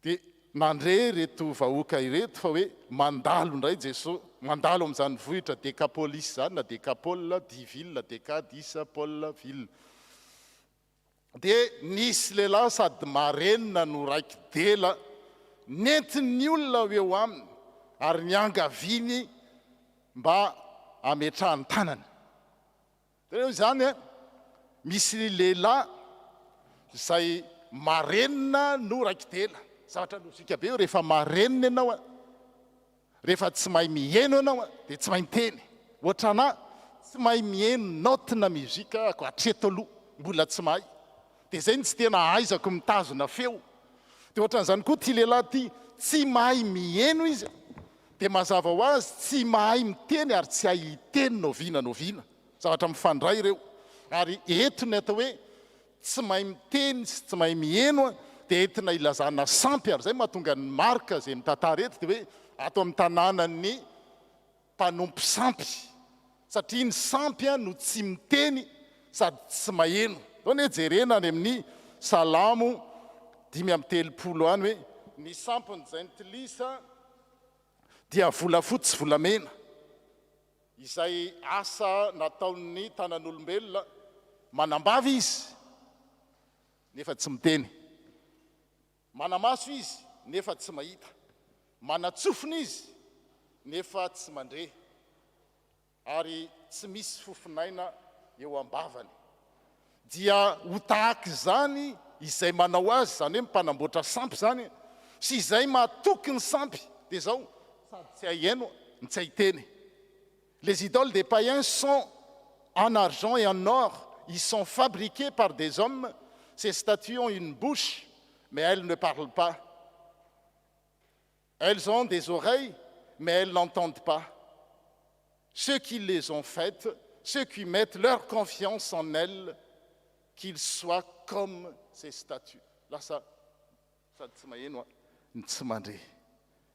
Dia nandre reto vahoaka ireto fa hoe mandalo indray Jesosy, mandalo amin'izany vohitra Décapolis zany, na Décapole, 10 villes, Déca, 10, Paul, ville. Dia nisy lehilahy sady marenina no raiky dela nentin'ny olona eo aminy ary niangaviny mba ametrahany tanany. Dia zany misy lehilahy izay marenina no raiky dela. Zavatra lozika be eo, rehefa marenina ianao rehefa tsy mahay mihaino ianao dia tsy mahay miteny. Ohatranahy tsy mahay mihaino note na muzika ako hatreto aloha, mbola tsy mahay. Dia zay ny tsy tena ahaizako mitazona feo. Dia ohatran'izany koa ty lehilahy ty tsy mahay mihaino izy dia mazava ho azy tsy mahay miteny ary tsy hay hiteny noviana. Zavatra mifandray ireo. Ary entiny atao hoe tsy mahay miteny sy tsy mahay mihaino dia entina ilazana sampy. Ary zay mahatonga ny Marka zay mitantara eto dia hoe ato amin'ny tanànan'ny mpanompo sampy. Satria ny sampy no tsy miteny sady tsy maheno. Zao ny jerena any amin'ny Salamo 5:30 any hoe ny sampony gentilisa dia volafotsy sy volamena izay asa nataon'ny tanan'olombelona, manambavy izy nefa tsy miteny, manamaso izy nefa tsy mahita, manatsofina izy nefa tsy mandre, ary tsy misy fofinaina eo ambavany. Dia ho tahaka zany izay manao azy, zany hoe mpanamboatra sampy zany, sy izay mahatoky ny sampy dia zao sady tsy hahaino, tsy hay teny. Les idoles des païens sont en argent et en or. Ils sont fabriqués par des hommes. Ces statues ont une bouche, mais elles ne parlent pas. Elles ont des oreilles, mais elles n'entendent pas. Ceux qui les ont faites, ceux qui mettent leur confiance en elles, qu'ils soient comme ces statues. Là, ça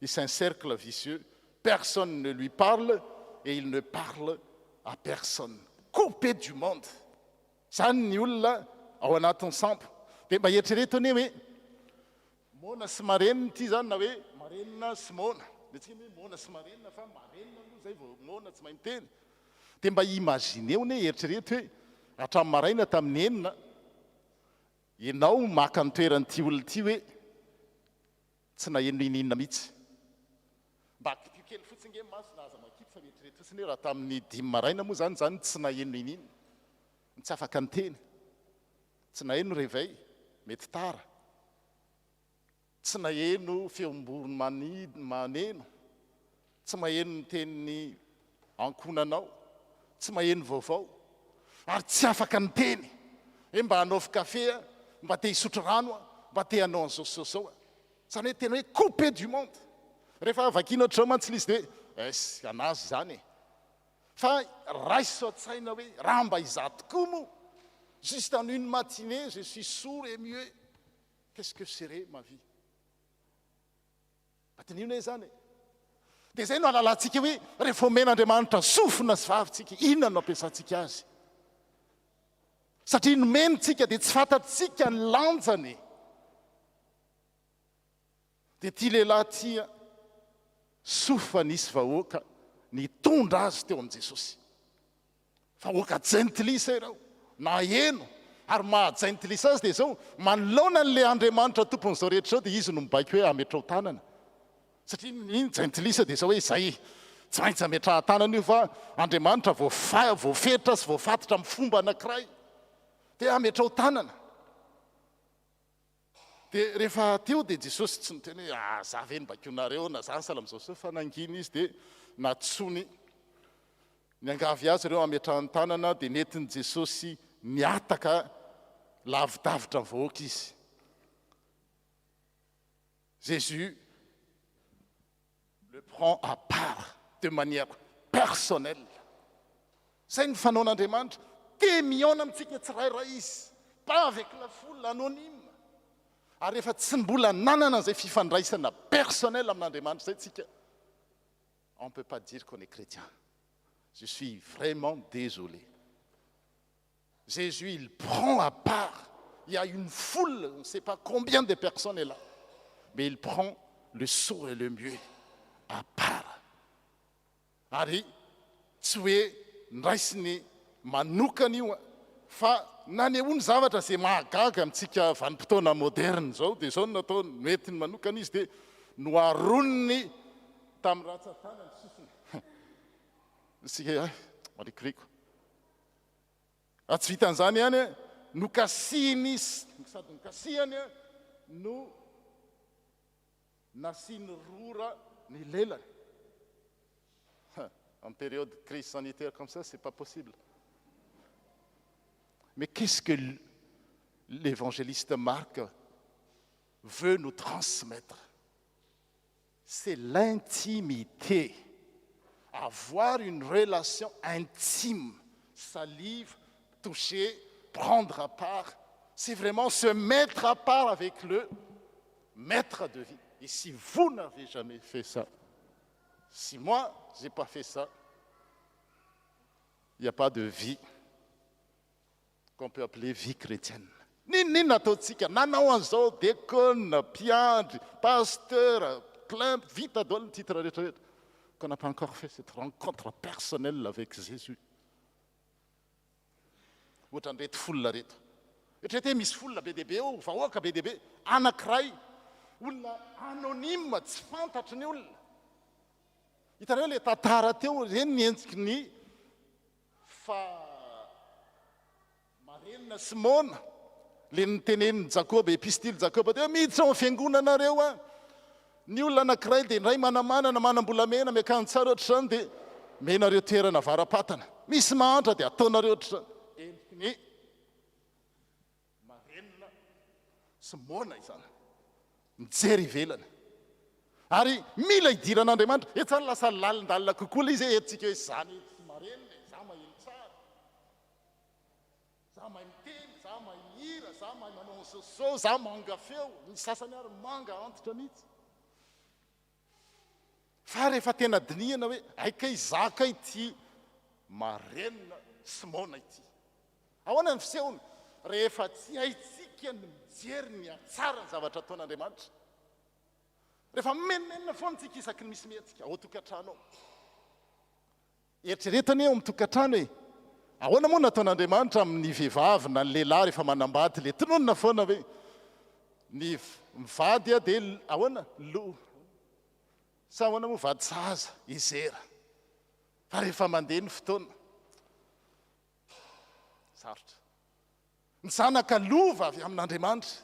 c'est un cercle vicieux. Personne ne lui parle et il ne parle à personne. Coupé du monde. Ça n'y olona ao anatin'ny sampo. Dia mba eritrereto ny hoe mona sy marenina ity zany na hoe marenina sy mona. Dia tsy hoe mona sy marenina fa marenina aloha zay vao mona tsy mahay miteny. Dia mba imagineo ny eritrereto hoe hatramin'ny maraina tamin'ny enina ianao maka ny toeran'ity olona ity hoe tsy naheno ininona mihitsy. Mba kely fotsiny nge masina aza makipy fa mieritrereto fotsiny hoe raha tamin'ny 5 maraina moa zany tsy naheno ininona. Tsy afaka nyteny. Tsy naheno réveil, mety tara. Tsy naheno feom-boro maneno. Tsy maheno ny tenin'ny ankonanao. Tsy maheno vaovao. Ary tsy afaka nyteny. Hoe mba hanao kafe, mba te hisotro rano, mba te hanao an'izao. Zany hoe tena hoe coupé du monde. Rehefa vakiana ohatr'izao mantsy izy dia esy anazy zany. Fa raisy ao an-tsaina hoe raha mba izaho tokoa moa. Juste en une matinée, je suis sourd et muet. Qu'est-ce que serait ma vie? Batanino hoe zany. Dia izay no halalantsika hoe rehefa omen'Andriamanitra sofina sy vavintsika, inona no ampiasantsika azy? Satria nomenitsika dia tsy fantatsika ny lanjany. Dia ity lehilahy ity sofa nisy vahoaka nitondra azy teo amin'i Jesosy. Vahoaka jentilisa ireo. Na eno ary mahajentilisa azy dia izao manoloana n'ilay Andriamanitra tompon'izao rehetra izao dia izy no mibaiko hoe ametrao tanana. Satria iny jentilisa dia izao hoe izay tsy maintsy ametraha tanana io fa Andriamanitra voafetra sy voafatotra amin'ny fomba anankiray dia ametrao tanana. Dia rehefa teo dia Jesosy tsy niteny hoe za ve nibaikionareo na zany sala amin'izao so fa nangina izy dia natsony niangavy azy ireo ametrahany tanana dia nentin'i Jesosy niataka lavidavitra vahoaka izy. Jésus le prend à part de manière personnelle. Zay ny fanaon'Andriamanitra te miaona amintsika tsirairay izy, pas avec la foule anonyme. Ary rehefa tsy mbola nanana zay fifandraisana personnel amin'Andriamanitra zay tsika, on ne peut pas dire qu'on est chrétien. Je suis vraiment désolé. Jésus, il prend à part. Il y a une foule, on ne sait pas combien de personnes est là. Mais il prend le sourd et le muet à part. Ary, tsy hoe ndraisiny manokana io fa nanehoany zavatra zay mahagaga amintsika vanim-potoana moderne zao dia zao natao metiny manokana izy dia noaroniny tamin'ny ratsan-tanany sofiny. Sika marikoriko. Tsy vitan'izany ihany nokasihiny sady nokasihany no nasiany rora ny lelany. En période de crise sanitaire comme ça, c'est pas possible. Mais qu'est-ce que l'évangéliste Marc veut nous transmettre? C'est l'intimité. Avoir une relation intime, salive, toucher, prendre à part, c'est vraiment se mettre à part avec le maître de vie. Et si vous n'avez jamais fait ça, si moi, je n'ai pas fait ça, il n'y a pas de vie qu'on peut appeler vie chrétienne. Ni nataotsika nanao an'izao diacône, piandry, pasteur, plein, vite adolo ny titre rehetrarehetra. Qu'on n'a pas encore fait cette rencontre personnelle avec Jésus. Ohatran'ny reto folona reto. Eritrereto hoe misy folona be dehibe eo, vahoaka be dehibe, anankiray, olona anonyme, tsy fantatry ny olona. Hitanao ilay tantara teo, reny nientsiky ny marenina Simona, le niteneniny Jakoba, epistily Jakoba, dia miditra ao fiangonanareo a. Ny olona anankiray dia indray manamanana, manam-bolamena, miakanjo tsara ohatr'izany dia menareo toerana varapatana misy mahantra dia ataonareo oatra ny marenina sy mona izany mijery ivelana ary mila idiran'Andriamanitra etsany lasa lalindalina kokoa la izy etsika hoe zany tsy marenina za maheno tsara za mahay miteny za mahay mihira za mahay manao soso za manga feo ny sasany ary manga antitra mihitsy fa rehefa tena dinihana hoe aika izaka ity marenina sy mona ity ahoana ny fisehony rehefa tsy haitsika ny mijery ny atsara ny zavatra ataon'Andriamanitra rehefa menmenina foana tsika isaky ny misy mihetsika ao tokantrano ao eritreretany eo amitokantrano hoe ahoana moa nataon'Andriamanitra amin'ny vehivavy na ny lehilahy rehefa manambady le tononona foana hoe ny mivady a dia ahoana lo sa ahoana moa vady saza izera fa rehefa mandeha ny fotoana sarotra ny zanaka lova avy amin'Andriamanitra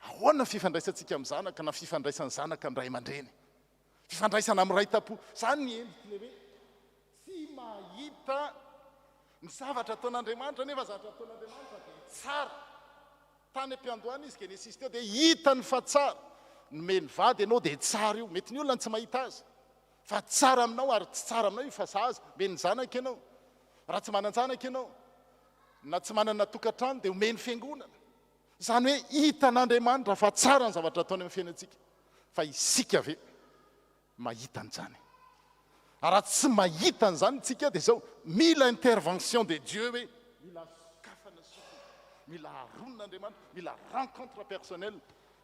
ahoana fifandraisantsika amin'ny zanaka na fifandraisan'ny zanaka amin'ny ray aman-dreny fifandraisana amin'ny ray tam-po zany ny endrikyle hoe tsy mahita ny zavatra ataon'Andriamanitra nefa zavatra ataon'Andriamanitra dia tsara tany am-piandohana izy Genesis teo dia hitany fa tsara nomeny vady ianao dia tsara io mety ny olona tsy mahita azy fa tsara aminao ary tsy tsara aminao io fa saza meny zanaka ianao raha tsy manan-janaka ianao na tsy manana tokantrano dia omeny fiangonana zany hoe hitan'Andriamanitra fa tsara ny zavatra ataony amin'ny fiainantsika fa isika ve mahita an'izany raha tsy mahita an'izany tsika dia zao mila intervention de Dieu hoe mila sokafana sofina mila aronon'Andriamanitra mila rencontre personnelle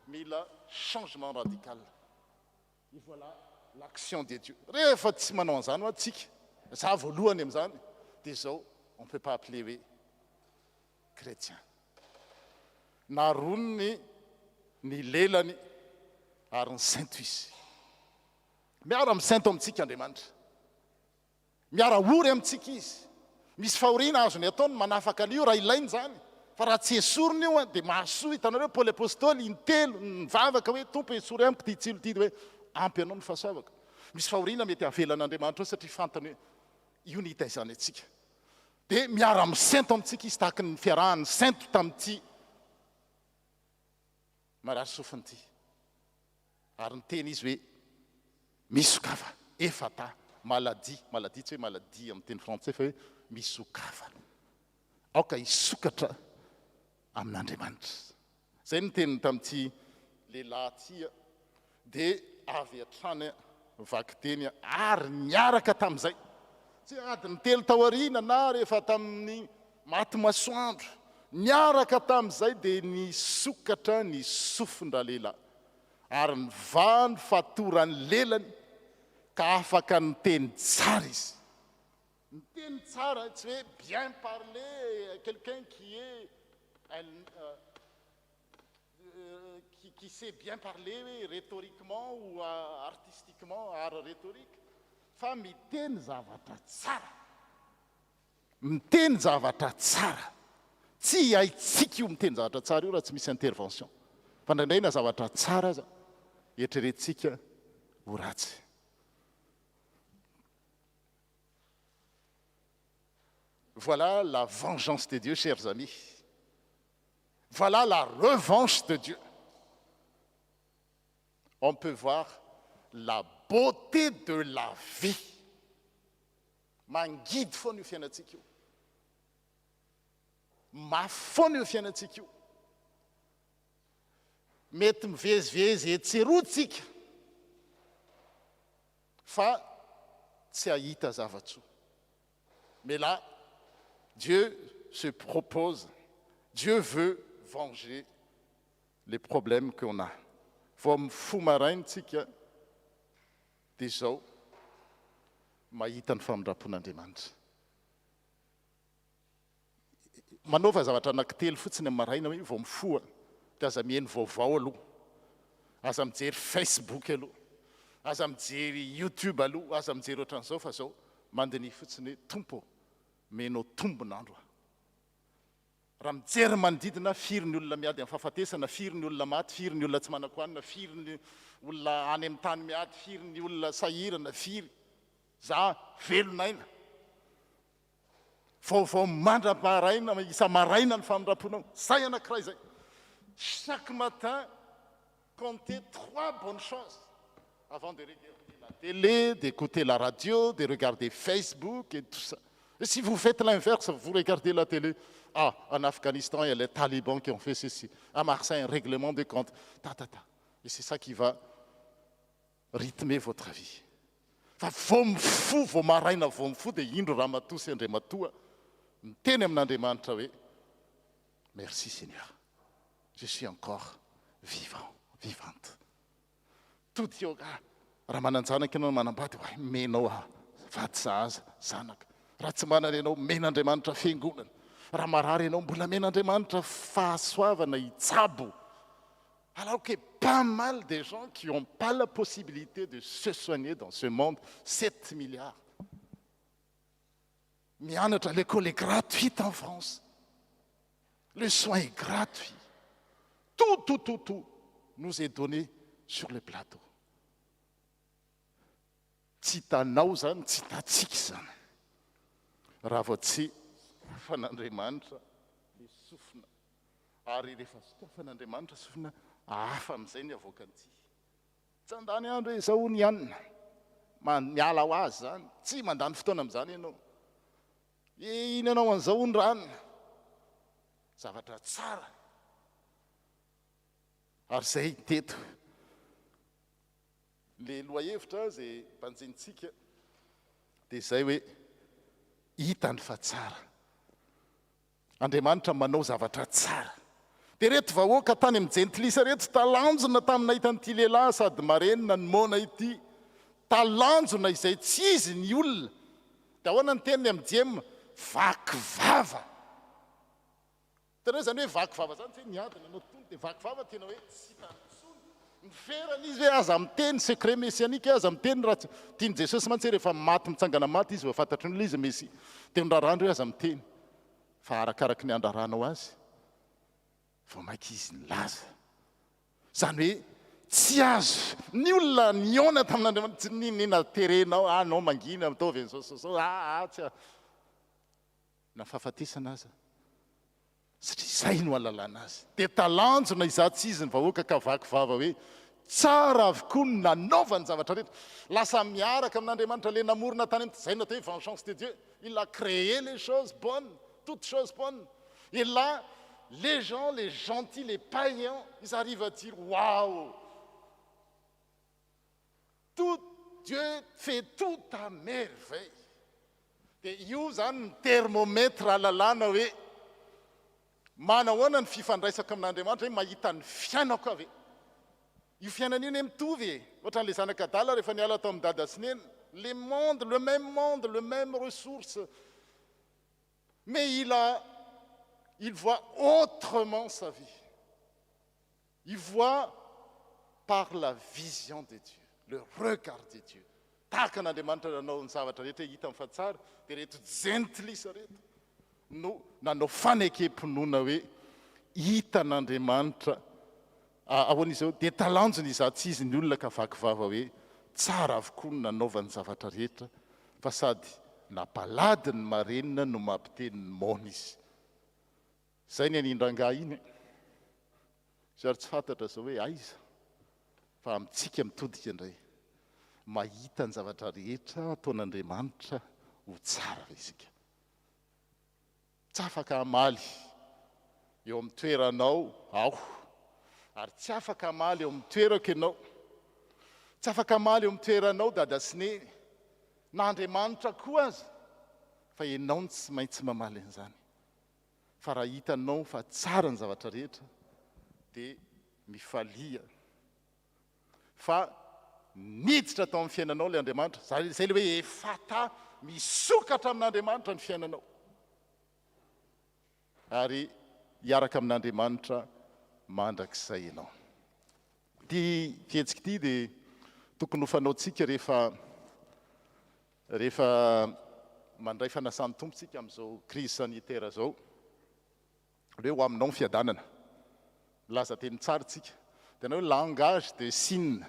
mila changement radical et voilà l'action de Dieu rehefa tsy manao an'izany ho atsika za voalohany amin'izany dia zao on peut pas appeler hoe chrétien naronony ny lelany ary ny sainto izy miara amin'ny sainto amintsika Andriamanitra miara ory amintsika izy misy fahoriana azony ataony manafaka an'io raha ilainy zany fa raha tsy esoriny io dia mahasoa hitanareo Paoly apôstôly intelo nivavaka hoe tompo esory amiko ty tsilo ty hoe ampy anao ny fahasoavaka misy fahoriana mety avelan'Andriamanitra ao satria fantany hoe io ny hitaizany atsika dia miara amin'ny sainto amintsika izy tahaka ny fiarahan'ny sainto tamin'ity marary sofiny ity ary ny teny izy hoe misokafa efata maladie tsy hoe maladie amin'ny teny frantsay fa hoe misokafa aoka hisokatra amin'Andriamanitra zay ny teniny tamin'ity lehilahy tya dia avy atrany vaky teny ary niaraka tamin'izay tsy adiny telo taoriana na rehefa tamin'ny maty masoandro niaraka tamin'izay dia nisokatra ny sofindra lehilahy ary ny vany fatorany lelany ka afaka ny teny tsara izy ny teny tsara tsy hoe bien parler quelqu'un qui sait bien parler rhétoriquement ou artistiquement art rhétorique fa miteny zavatra tsara miteny zavatra tsara tsy haitsika io miteny zavatra tsara io raha tsy misy intervention fa ndraindray na zavatra tsara aza eritreretintsika ho ratsy voilà la vengeance de Dieu, chers amis. Voilà la revanche de Dieu. On peut voir la beauté de la vie. Mangidy foana io fiainantsika io. Mafoana io fiainantsika io. Mety mivezivezy etserotsika fa tsy hahita zavatsoa. Mais là, Dieu se propose, Dieu veut venger les problèmes qu'on a. Vao mifoha maraintsika dia zao mahita ny famindram-pon'Andriamanitra. Manaova zavatra anankitelo fotsiny amin'ny maraina hoe vao mifoha dia aza mihaino vaovao aloha, aza mijery Facebook aloha, aza mijery YouTube aloha, aza mijery ohatran'izao fa zao mandiny fotsiny hoe tompo menao tombon'andro aho. Raha mijery manodidina firy ny olona miady amin'ny fahafatesana, firy ny olona maty, firy ny olona tsy manako hanina, firy ny olona any amin'ny tany miady, firy ny olona sahirana, firy za velonaina vaovao mandra-maraina isa maraina ny famindram-ponao zay anankiray zay chaque matin comptez 3 bonnes choses avant de regarder la télé, d'écouter la radio, de regarder Facebook et tout ça. Et si vous faites l'inverse, vous regardez la télé, ah, en Afghanistan, il y a les talibans qui ont fait ceci. À Marseille, un règlement de compte. Et c'est ça qui va rythmer votre vie. Vomfo, vao maraina vomfo, dia indro raha matoa sy andriamatoa, miteny amin'Andriamanitra hoe, merci Seigneur, je suis encore vivant, vivante. Tout yoga, raha mananjanaka ianao manambady, hoe menao vady zaza, zanaka. Raha tsy manana ianao men'Andriamanitra fiangonana. Raha marary ianao mbola men'Andriamanitra fahasoavana hitsabo. Alors que pas mal de gens qui n'ont pas la possibilité de se soigner dans ce monde, 7 milliards. Mianatra, l'école est gratuite en France. Le soin est gratuit. Tout nous est donné sur le plateau. Tsy hitanao zany, tsy hitatsika zany. Raha vao tsy fan'Andriamanitra ny sofina. Ary rehefa sofan'Andriamanitra sofina, hafa amin'izay ny avoakan'ity. Tsy andany andro hoe izao ny anina. Miala ho azy zany. Tsy mandany fotoana amin'izany ianao. Iny ianao an'izao ny ranona. Zavatra tsara. Ary izay teto. Le loahevitra izay mpanjintsika dia izay hoe hitany fa tsara. Andriamanitra manao zavatra tsara. Dia reto vahoaka tany amin'ny jentilisa reto talanjona tamina hitan'ity lehilahy sady marenina ny mona ity. Talanjona izay tsy izy ny olona. Dia ahoana ny teniny amin'ny Jema? Vakivava. Hitanao zany hoe vakivava zany tsy niadina anao tontolo dia vakivava tena hoe tsy tantsony. Miferana izy hoe aza miteny secret messianika, aza miteny raha tiany Jesosy mantsy rehefa maty mitsangana maty izy voafantatry ny izy messia. Dia nirarandro hoe aza miteny. Fa arakaraky ny andraranao azy, vao maiky izy ny laza. Zany hoe tsy azo ny olona niona tamin'Andriamanitra tsy nina terenao, anao mangina mitovy an'izao tsy na fahafatesana aza. Satria izay no ahalalana azy. Dia talanjona izaho tsy izy ny vahoaka ka vakivava hoe tsara avokoa ny nanaovany zavatra rehetra. Lasa miaraka amin'Andriamanitra le namorona tany amin'ny zay natao hoe vengeance de Dieu. Il a créé les choses bonnes, toutes choses bonnes. Et là, les gens, les gentils, les païens, ils arrivent à dire waouh! Tout Dieu fait tout à merveille. Dia io zany ny thermomètre alalana hoe manahoana ny fifandraisaka amin'Andriamanitra hoe mahita ny fiainako avy. Io fiainana io mitovy e. Ohatran'ilay zanak'adala rehefa niala tao amin'ny dada sy neny, le monde, le même ressource. Mais il voit autrement sa vie. Il voit par la vision de Dieu, le regard de Dieu. Tahaka n'Andriamanitra nanao ny zavatra rehetra hita amin'ny fahatsara, dia reto jentilisa reto no nanao fanekem-pinoana hoe hita n'Andriamanitra ahoana izao dia talanjona izaho tsy izy ny olona ka vakivava hoe tsara avokoa no nanaovany zavatra rehetra fa sady napalady ny marenina no mampiteny ny mona izy. Izay ny anindrangahy iny. Zary tsy fantatra zao hoe aiza fa amintsika mitodika indray mahita ny zavatra rehetra ataon'Andriamanitra ho tsara isika. Tsy afaka hamaly eo amin'ny toeranao ao, ary tsy afaka hamaly eo amin'ny toerako ianao, tsy afaka hamaly eo amin'ny toeranao dada sy neny, n'Andriamanitra koa aza, fa ianao no tsy maintsy mamaly an'izany. Fa raha hitanao fa tsara ny zavatra rehetra dia mifalia. Fa niditra tao amin'ny fiainanao ilay Andriamanitra, izay le hoe efata misokatra amin'Andriamanitra ny fiainanao. Ary hiaraka amin'Andriamanitra mandrakizay ianao. Ity fihetsika ity dia tokony ho fanaontsika rehefa mandray fanasany tompontsika amin'izao crise sanitaire zao. Hoe ho aminao ny fiadanana. Laza teny tsara tsika. Tena hoe langage de signe.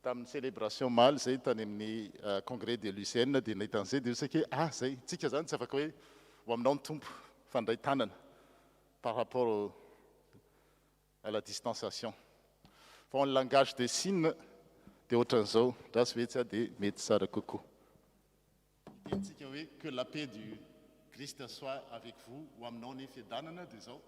tamin'ny célébration maly zay tany amin'ny congrès de Lucienne dia nahitan'izay dia saika hoe zay tsika zany tsy afaka hoe ho aminao ny tompo fandray tanana par rapport à la distanciation fa en langage de signe dia ohatran'izao rasy ve tsy a dia mety tsara kokoa ditsika hoe que la paix du Christ soit avec vous ho aminao ny fiadanana dia zao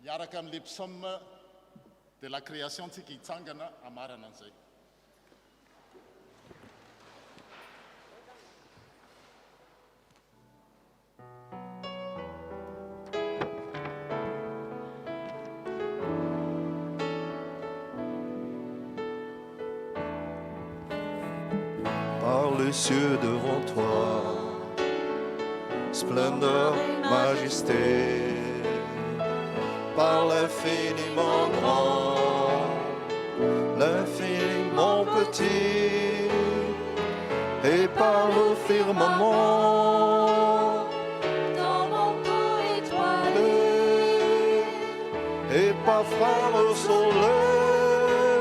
miaraka amin'le psaume de la création tsika hitsangana amarana an'izay Par les cieux devant toi, splendeur, majesté, par l'infiniment grand, l'infiniment petit, et par le firmament, ton manteau étoilé, et par phare soleil,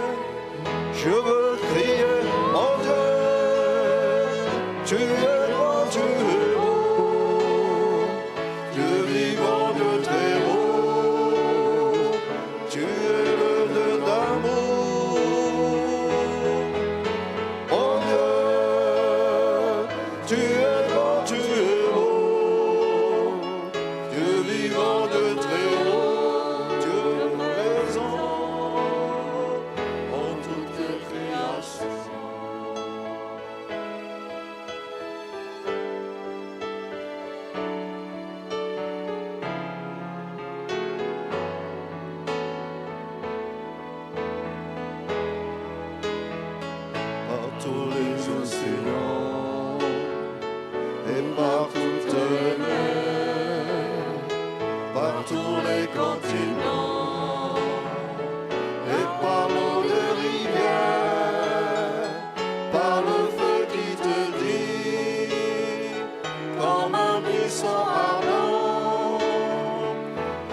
je veux crier, mon Dieu, tu es grand, tu es beau, Dieu vivant, Dieu très haut, tu es le Dieu d'amour, mon Dieu, tu es grand, tu es beau, Dieu vivant, Dieu très haut, Dieu présent en toute création. Par tous les océans et par toutes les mers, par tous les continents et par l'eau des rivières, par le feu qui te dit comme un buisson ardent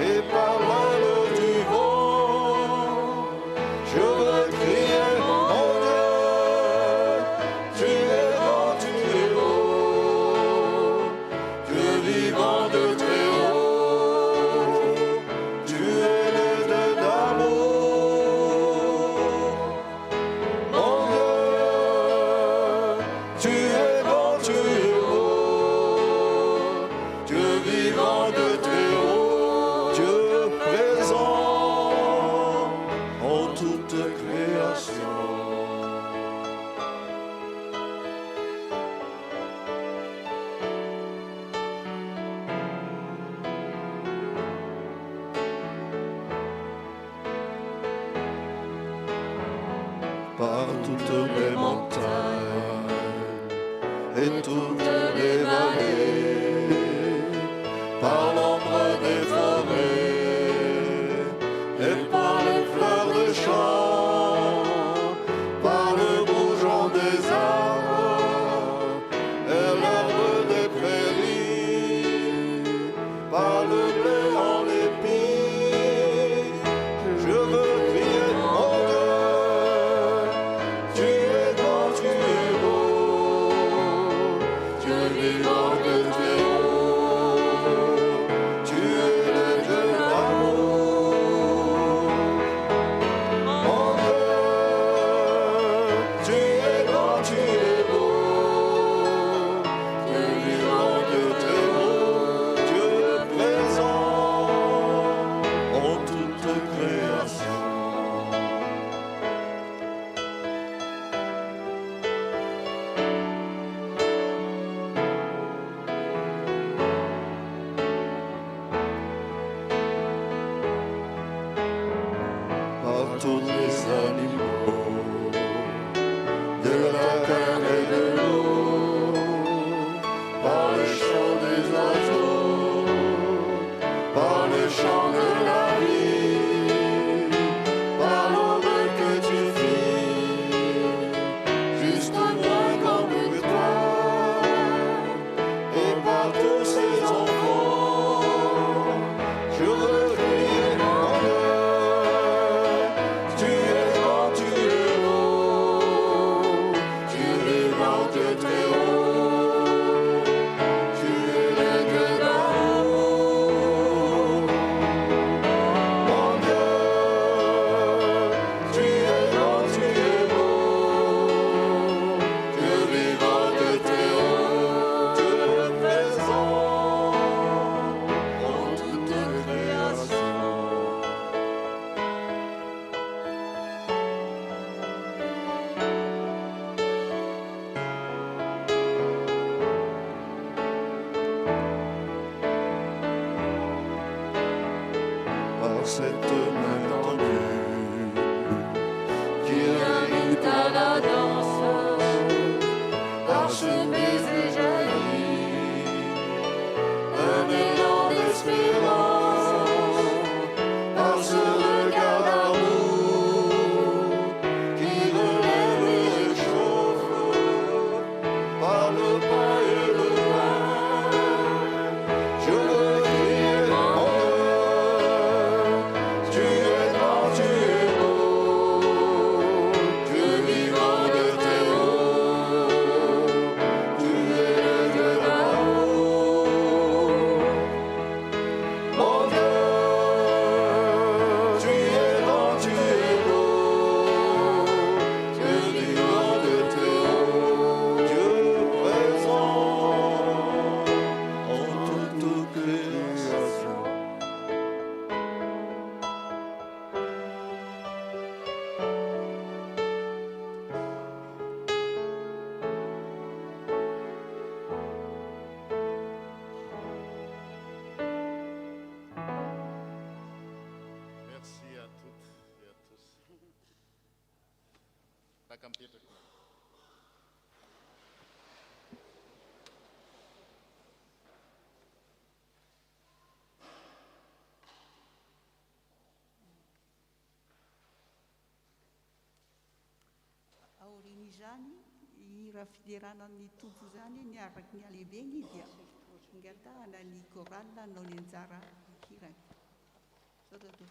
et par l'aile du vent, je veux crier, mon Dieu, tu es grand, tu es beau, Dieu vivant de très haut, tu es le Dieu d'amour, mon Dieu, tu es grand, tu es beau, Dieu vivant de très haut, Dieu présent en toute création. Par toutes les montagnes et toutes les vallées, par l'ombre des forêts et par les fleurs de champ, par le bourgeon des arbres et l'herbe des prairies, par le blé en épi, je veux crier, mon Dieu, tu es grand, tu es beau, Dieu vivant, cette main tendue qui invite à la danse, par ce baiser jaillit un élan d'espérance, par ce regard d'amour qui relève et réchauffe, par le pain et le vin. Je veux crier mon Dieu, tu es grand, tu es beau, Dieu vivant de tes hauts, tu es le Dieu d'amour. Mon Dieu, tu es grand, tu es beau, Dieu vivant de tes hauts, Dieu présent en toute création. Merci à toutes et à tous. La computer. Auriny izany i raha fideranan'ny tompo zany niaraka ny alehibeny dia ingatahana ny koralina nao ny anjara hirany. Sao dadô?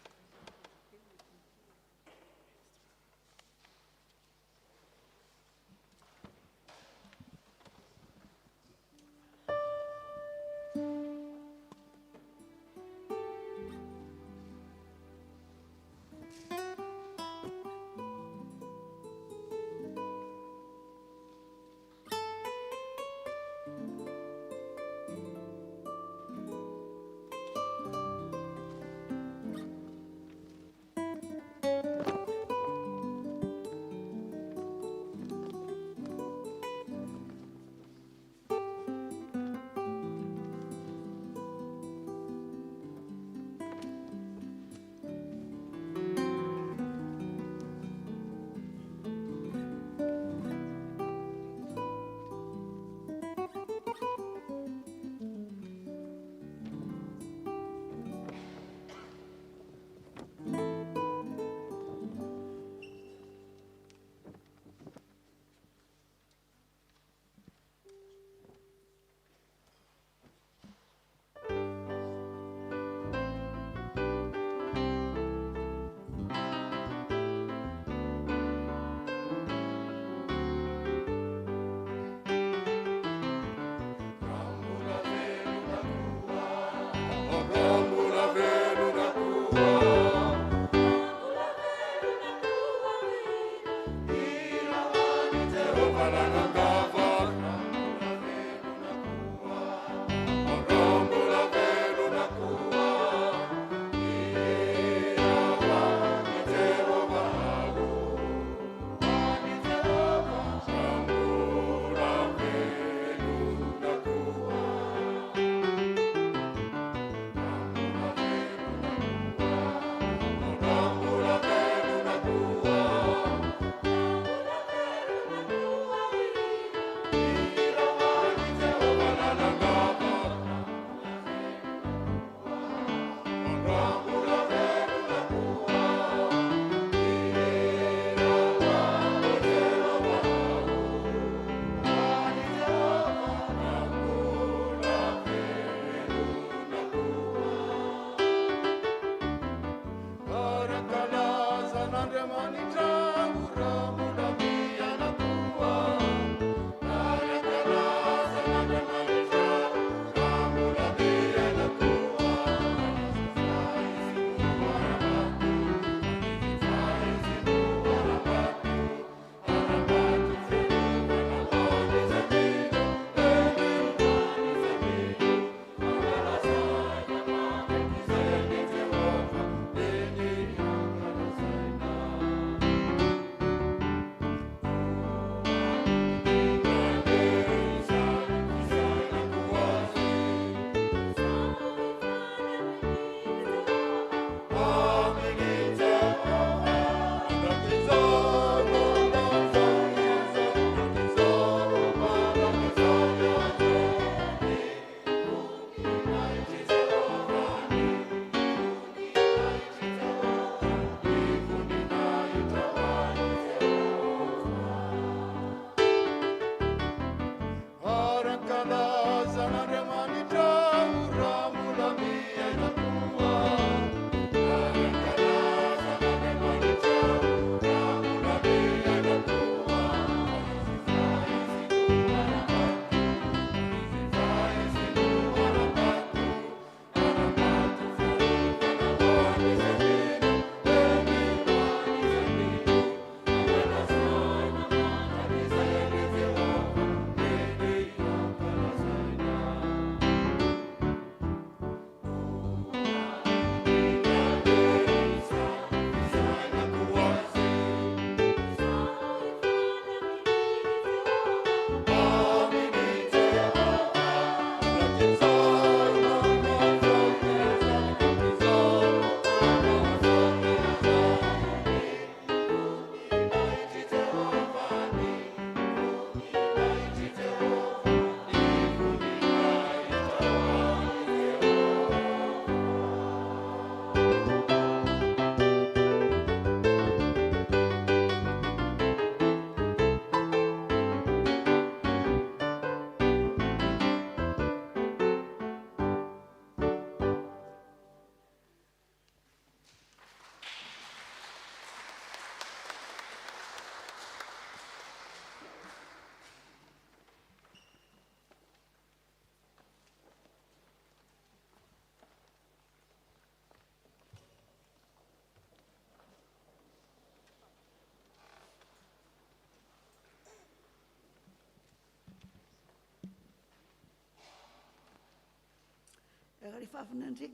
rehefa avy nandre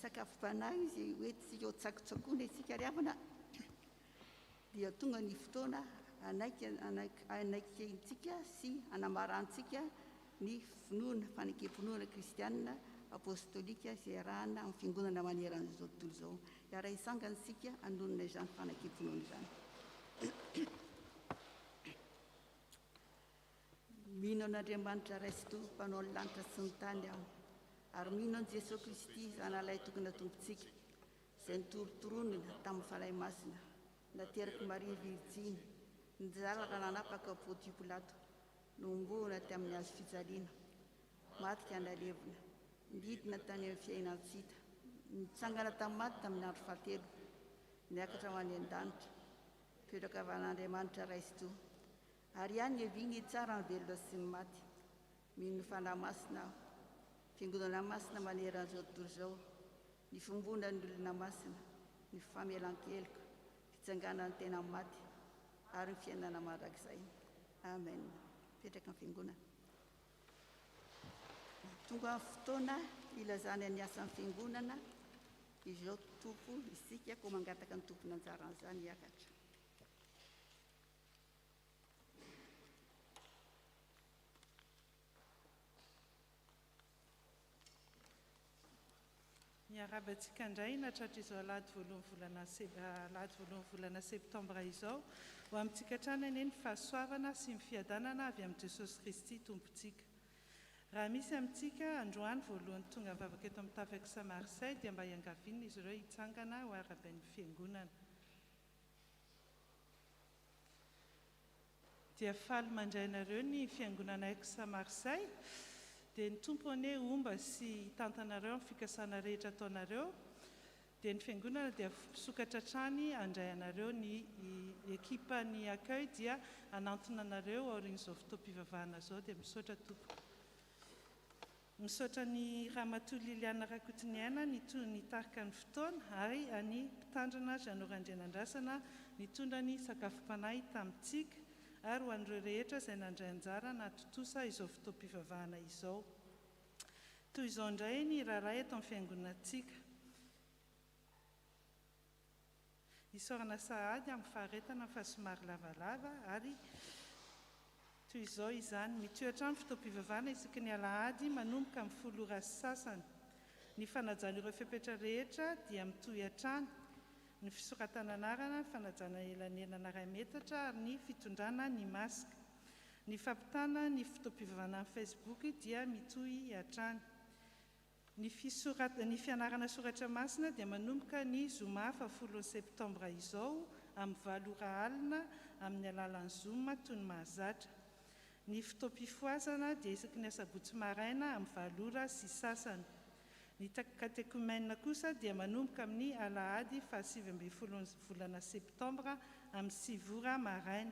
sakafo panahy izy hoentsika ao tsakotsakoana isika riavana dia tonga ny fotoana anaikentsika sy anamarantsika ny finoana fanekem-pinoana kristianina apôstôlika izay arahana amin'ny fiangonana maneran'izao tontolo izao. Iara isangana isika hanonona izany fanekem-pinoana izany. Mino an'Andriamanitra Kristy mpanao ny lanitra sy ny tany aho, ary mino an' Jesosy Kristy zanalahy tokony tompontsika izay nitorotoronina tamin'ny falahy masina, nateraka Maria Virjiny, nizaraka nanapaka Pôntiu Pilato, nomboana tamin'ny hazo fijaliana, matika analevina, nidina tany amin'ny fiainantsita, nitsangana tamin'ny maty tamin'ny andro fahatelo, niakatra ho any an-danitra, petraka avy an'Andriamanitra Kristy. Ary ihany eviny tsara ny velona sy ny maty. Mino fanahy masina aho, fiangonana masina maneran'izao tontolo izao, ny fimbona ny olona masina, ny famelan-keloka, fitsanganan'ny tena maty, ary ny fiainana mandrakizay. Amen. Petraka ny fiangonana. Tonga amin'ny fotoana ilazana ny asan'ny fiangonana, izao tompo isika koa mangataka ny tompony anjaran'izany hiakatra. Miarabantsika indray natratra izao alahady voalohan'ny volana septambra izao ho amintsika hatrany eny ny fahasoavana sy ny fiadanana avy amin'ny Jesosy Kristy tompontsika. Raha misy amintsika androany voalohany tonga mivavaka eto amin'ny tafak'i Samarsay dia mba hiangaviana izy ireo hitsangana ho araban'ny fiangonana. Dia faly mandray nareo ny fiangonana ex Samarsay. Dia ny tompony omba sy tantanareo amin'ny fikasana rehetra ataonareo. Dia ny fiangonana dia sokatra trany andray anareo ny ekipa ny accueil dia anantona anareo aorian'izao fotoam-pivavahana zao dia misaotra tompo. Misaotra ny Ramatoa Liliana Rakotiniaina nitarika ny fotoana ary any mpitandrina Jeanot-Randrianandrasana nitondra ny sakafo panahy tamintsika ary ho an'ireo rehetra izay nandray anjara natotosa izao fotoam-pivavahana izao. Toy izao indray ny raharay eto amin'ny fiangonantsika. Isaorana sahady amin'ny faharetana fa somary lavalava ary toy izao izany mitoetra amin'ny fotoam-pivavahana isaky ny alahady manomboka amin'ny 10 ora sy sasany. Ny fanajana ireo fepetra rehetra dia mitohy hatrany. Ny fisoratana anarana, fanajana elanelana iray metatra ary ny fitondrana ny masika. Ny fampitana ny fotoam-pivavahana amin'ny Facebook dia mitohy hatrany. Ny fianarana soratra masina dia manomboka ny zoma fa 10 septambra izao amin'ny 7 ora alina amin'ny alalan'ny Zoom toy ny mahazatra. Ny fotoam-pifoazana dia isaky ny asabotsy maraina amin'ny 7 ora sy sasany. Ny katekomena kosa dia manomboka amin'ny alahady fa 17 volana septambra amin'ny 7 ora maraina.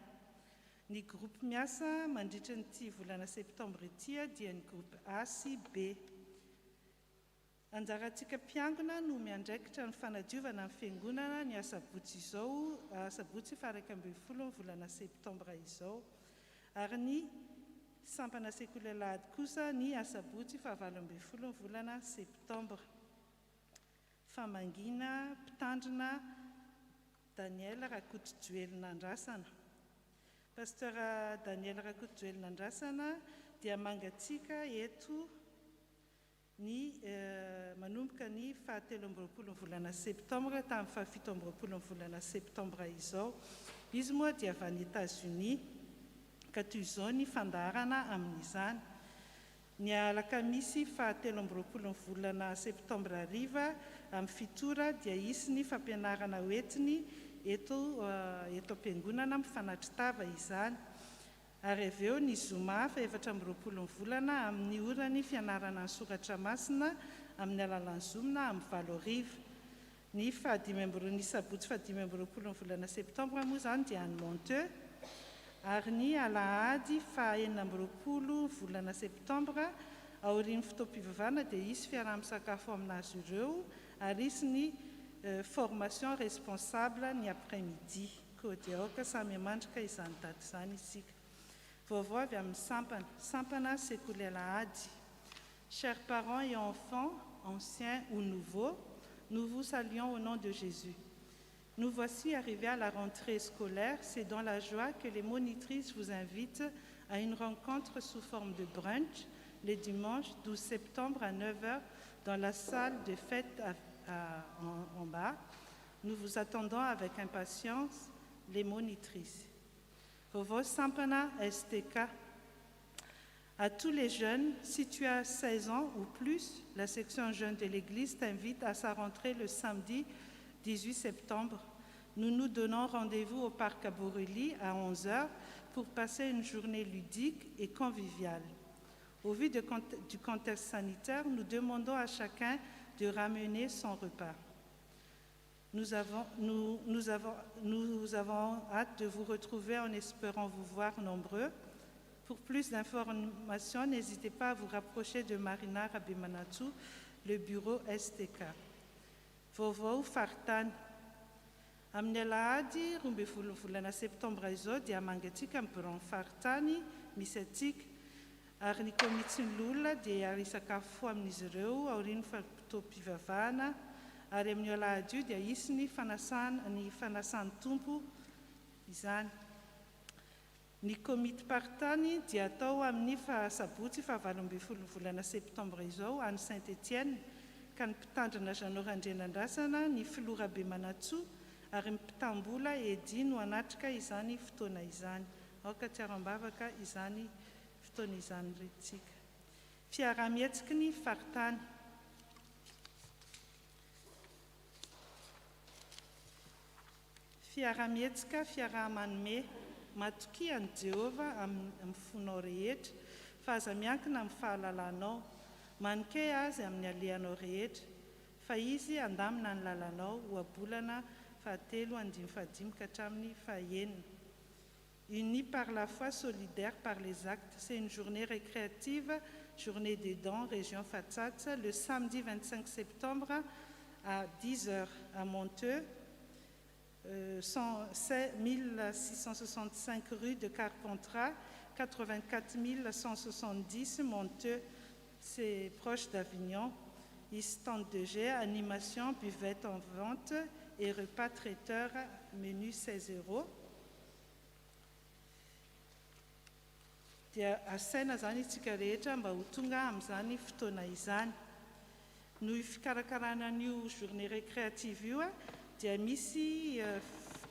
Ny groupe miasa mandritra nyty volana septambra ity dia ny groupe A sy B. Anjarantsika mpiangona no miandraikitra ny fanadiovana amin'ny fiangonana ny asabotsy izao, asabotsy fa 12 volana septambra izao. Ary ny sampana sekoly alahady kosa ny asabotsy fa 18 volana septambra. Famangina mpitandrina Daniel Rakotojoely Nandrasana. Pasteur Daniel Rakotojoely Nandrasana dia mangatsika eto ny manomboka ny 17 volana septambra tamin'ny 17 volana septambra izao. Izy moa dia avy any États-Unis ka toy izao ny fandaharana amin'izany. Ny alakamisy 17 volana septambra ariva amin'ny fitora dia isy ny fampianarana hoentiny eto am-piangonana mifanatritava izany. Ary avy eo ny zoma fa 14 volana amin'ny orany fianarana ny soratra masina amin'ny alalan'ny Zoom amin'ny 7 ariva. Ny sabotsy 15 volana septambra moa izany dia any Monteux. Ary ny alahady 14 volana septambra aorian'ny fotoam-pivavahana dia isy fiaraha-misakafo aminazy ireo ary isy ny formation responsable ny après-midi. Koa dia aoka samy mandrika izany daty izany isika. Vaovao avy amin'ny sampana sekoly alahady. Chers parents et enfants, anciens ou nouveaux, nous vous saluons au nom de Jésus. Nous voici arrivés à la rentrée scolaire. C'est dans la joie que les monitrices vous invitent à une rencontre sous forme de brunch le dimanche 12 septembre à 9h dans la salle de fête en bas. Nous vous attendons avec impatience, les monitrices. Vovos Sampana STK. À tous les jeunes, si tu as 16 ans ou plus, la section jeune de l'Église t'invite à sa rentrée le samedi 18 septembre. Nous nous donnons rendez-vous au parc à Borély à 11h pour passer une journée ludique et conviviale. Au vu du contexte sanitaire, nous demandons à chacun de ramener son repas. Nous avons hâte de vous retrouver en espérant vous voir nombreux. Pour plus d'informations, n'hésitez pas à vous rapprocher de Marina Rabimanatu, le bureau STK. Vovou Fartan. Amnelaadi, rumbefulana septembre izo, dia mangetika mpiron fartani, misetik, ary ny komitsin lula dia arisakafo amin'izy ireo, aoriny fampitoam-pivavahana, ary amin'ny alahady io dia isy ny fanasany tompo izany. Ny komity partany dia atao amin'ny sabotsy fahavalo ambin'ny folo volana septembre izao any Saint-Étienne, ka ny mpitandrina Jean-Laurent-Andrianandrasana ny filoha Bemanatsoa ary mpitambola edy no anatrika izany fotoana izany. Aoka tsiarambavaka izany fotoana izany retintsika. Fiaramihetsiky ny faritany. Fiaramihetsika fiarahamanome matoky any Jehova amin'ny fonao rehetra, fa aza miankina amin'ny fahalalanao, manikey azy amin'ny alehanao rehetra, fa izy andamina ny lalanao ho abolana 7-5 ka hatramin'ny 9. Unis par la foi, solidaire par les actes, c'est une journée récréative, journée des dons, région Fatsatsa, le samedi 25 septembre à 10h à Monteux, 1665 rue de Carpentras, 84 170 Monteux, c'est proche d'Avignon. Stand de jet, animation, buvette en vente et repas traiteur, menu 16 €. Dia asaina zany itsika rehetra mba ho tonga amin'izany fotoana izany. Noho fikarakarana an'io journée récréative io dia misy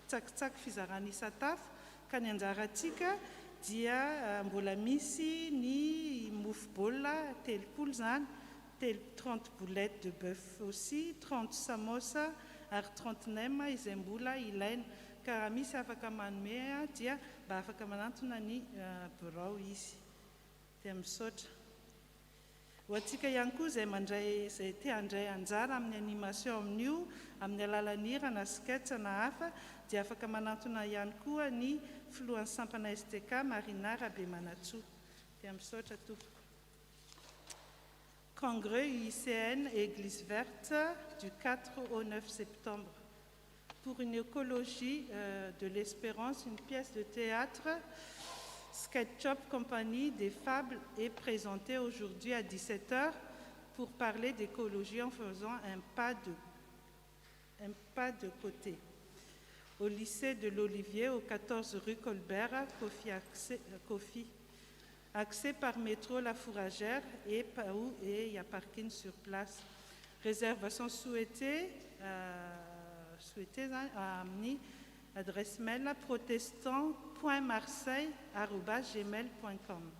tsakitsaky fizarana isa-tafo ka ny anjarantsika dia mbola misy ny mofo baolina 30 zany, 30 boulettes de bœuf aussi, 30 samosa ary 30 nem izay mbola ilaina. Ka raha misy afaka manome dia mba afaka manantona ny birao izy dia misaotra. Ho antsika ihany koa izay te handray anjara amin'ny animation amin'io, amin'ny alalan'hira sketch na hafa, dia afaka manantona ihany koa ny filohan'ny sampana STK Marina Rabemanatsoa. Dia misaotra tompoko. Congrès UICN Église verte du 4 au 9 septembre. Pour une écologie de l'espérance, une pièce de théâtre SketchUp Compagnie des Fables est présentée aujourd'hui à 17h pour parler d'écologie en faisant un pas de côté. Au lycée de l'Olivier, au 14 rue Colbert, Kofi. Accès par métro La Fourragère et il y a parking sur place. Réservation souhaitée à Amni, adresse mail protestant.marseille@gmail.com.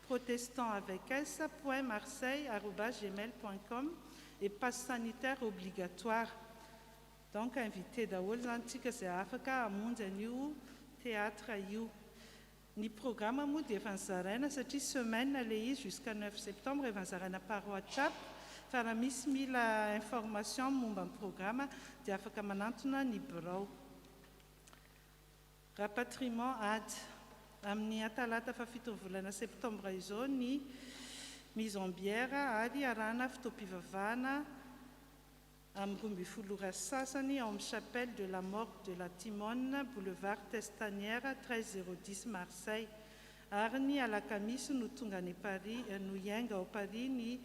Protestant avec s.marseille@gmail.com et passe sanitaire obligatoire. Donc invité d'Aol Zantika Zafaka à Mondanio, théâtre à You. Ni programme moa dia efa nizaraina satria semaine le izy jusqu'à 9 septembre efa nizaraina par WhatsApp fa raha misy mila information momba ny programme dia afaka manantona ny birao. Rapatriement ady amin'ny atalata fa-7 volana septembre izao ny mise en bière ary arahana fitaom-pivavahana amin'ny 12 sasany ao amin'ny chapelle de la mort de la Timone, boulevard Testanière 13010 Marseille. Ary ny alakamisy no tonga ny Paris no iainga ao Paris ny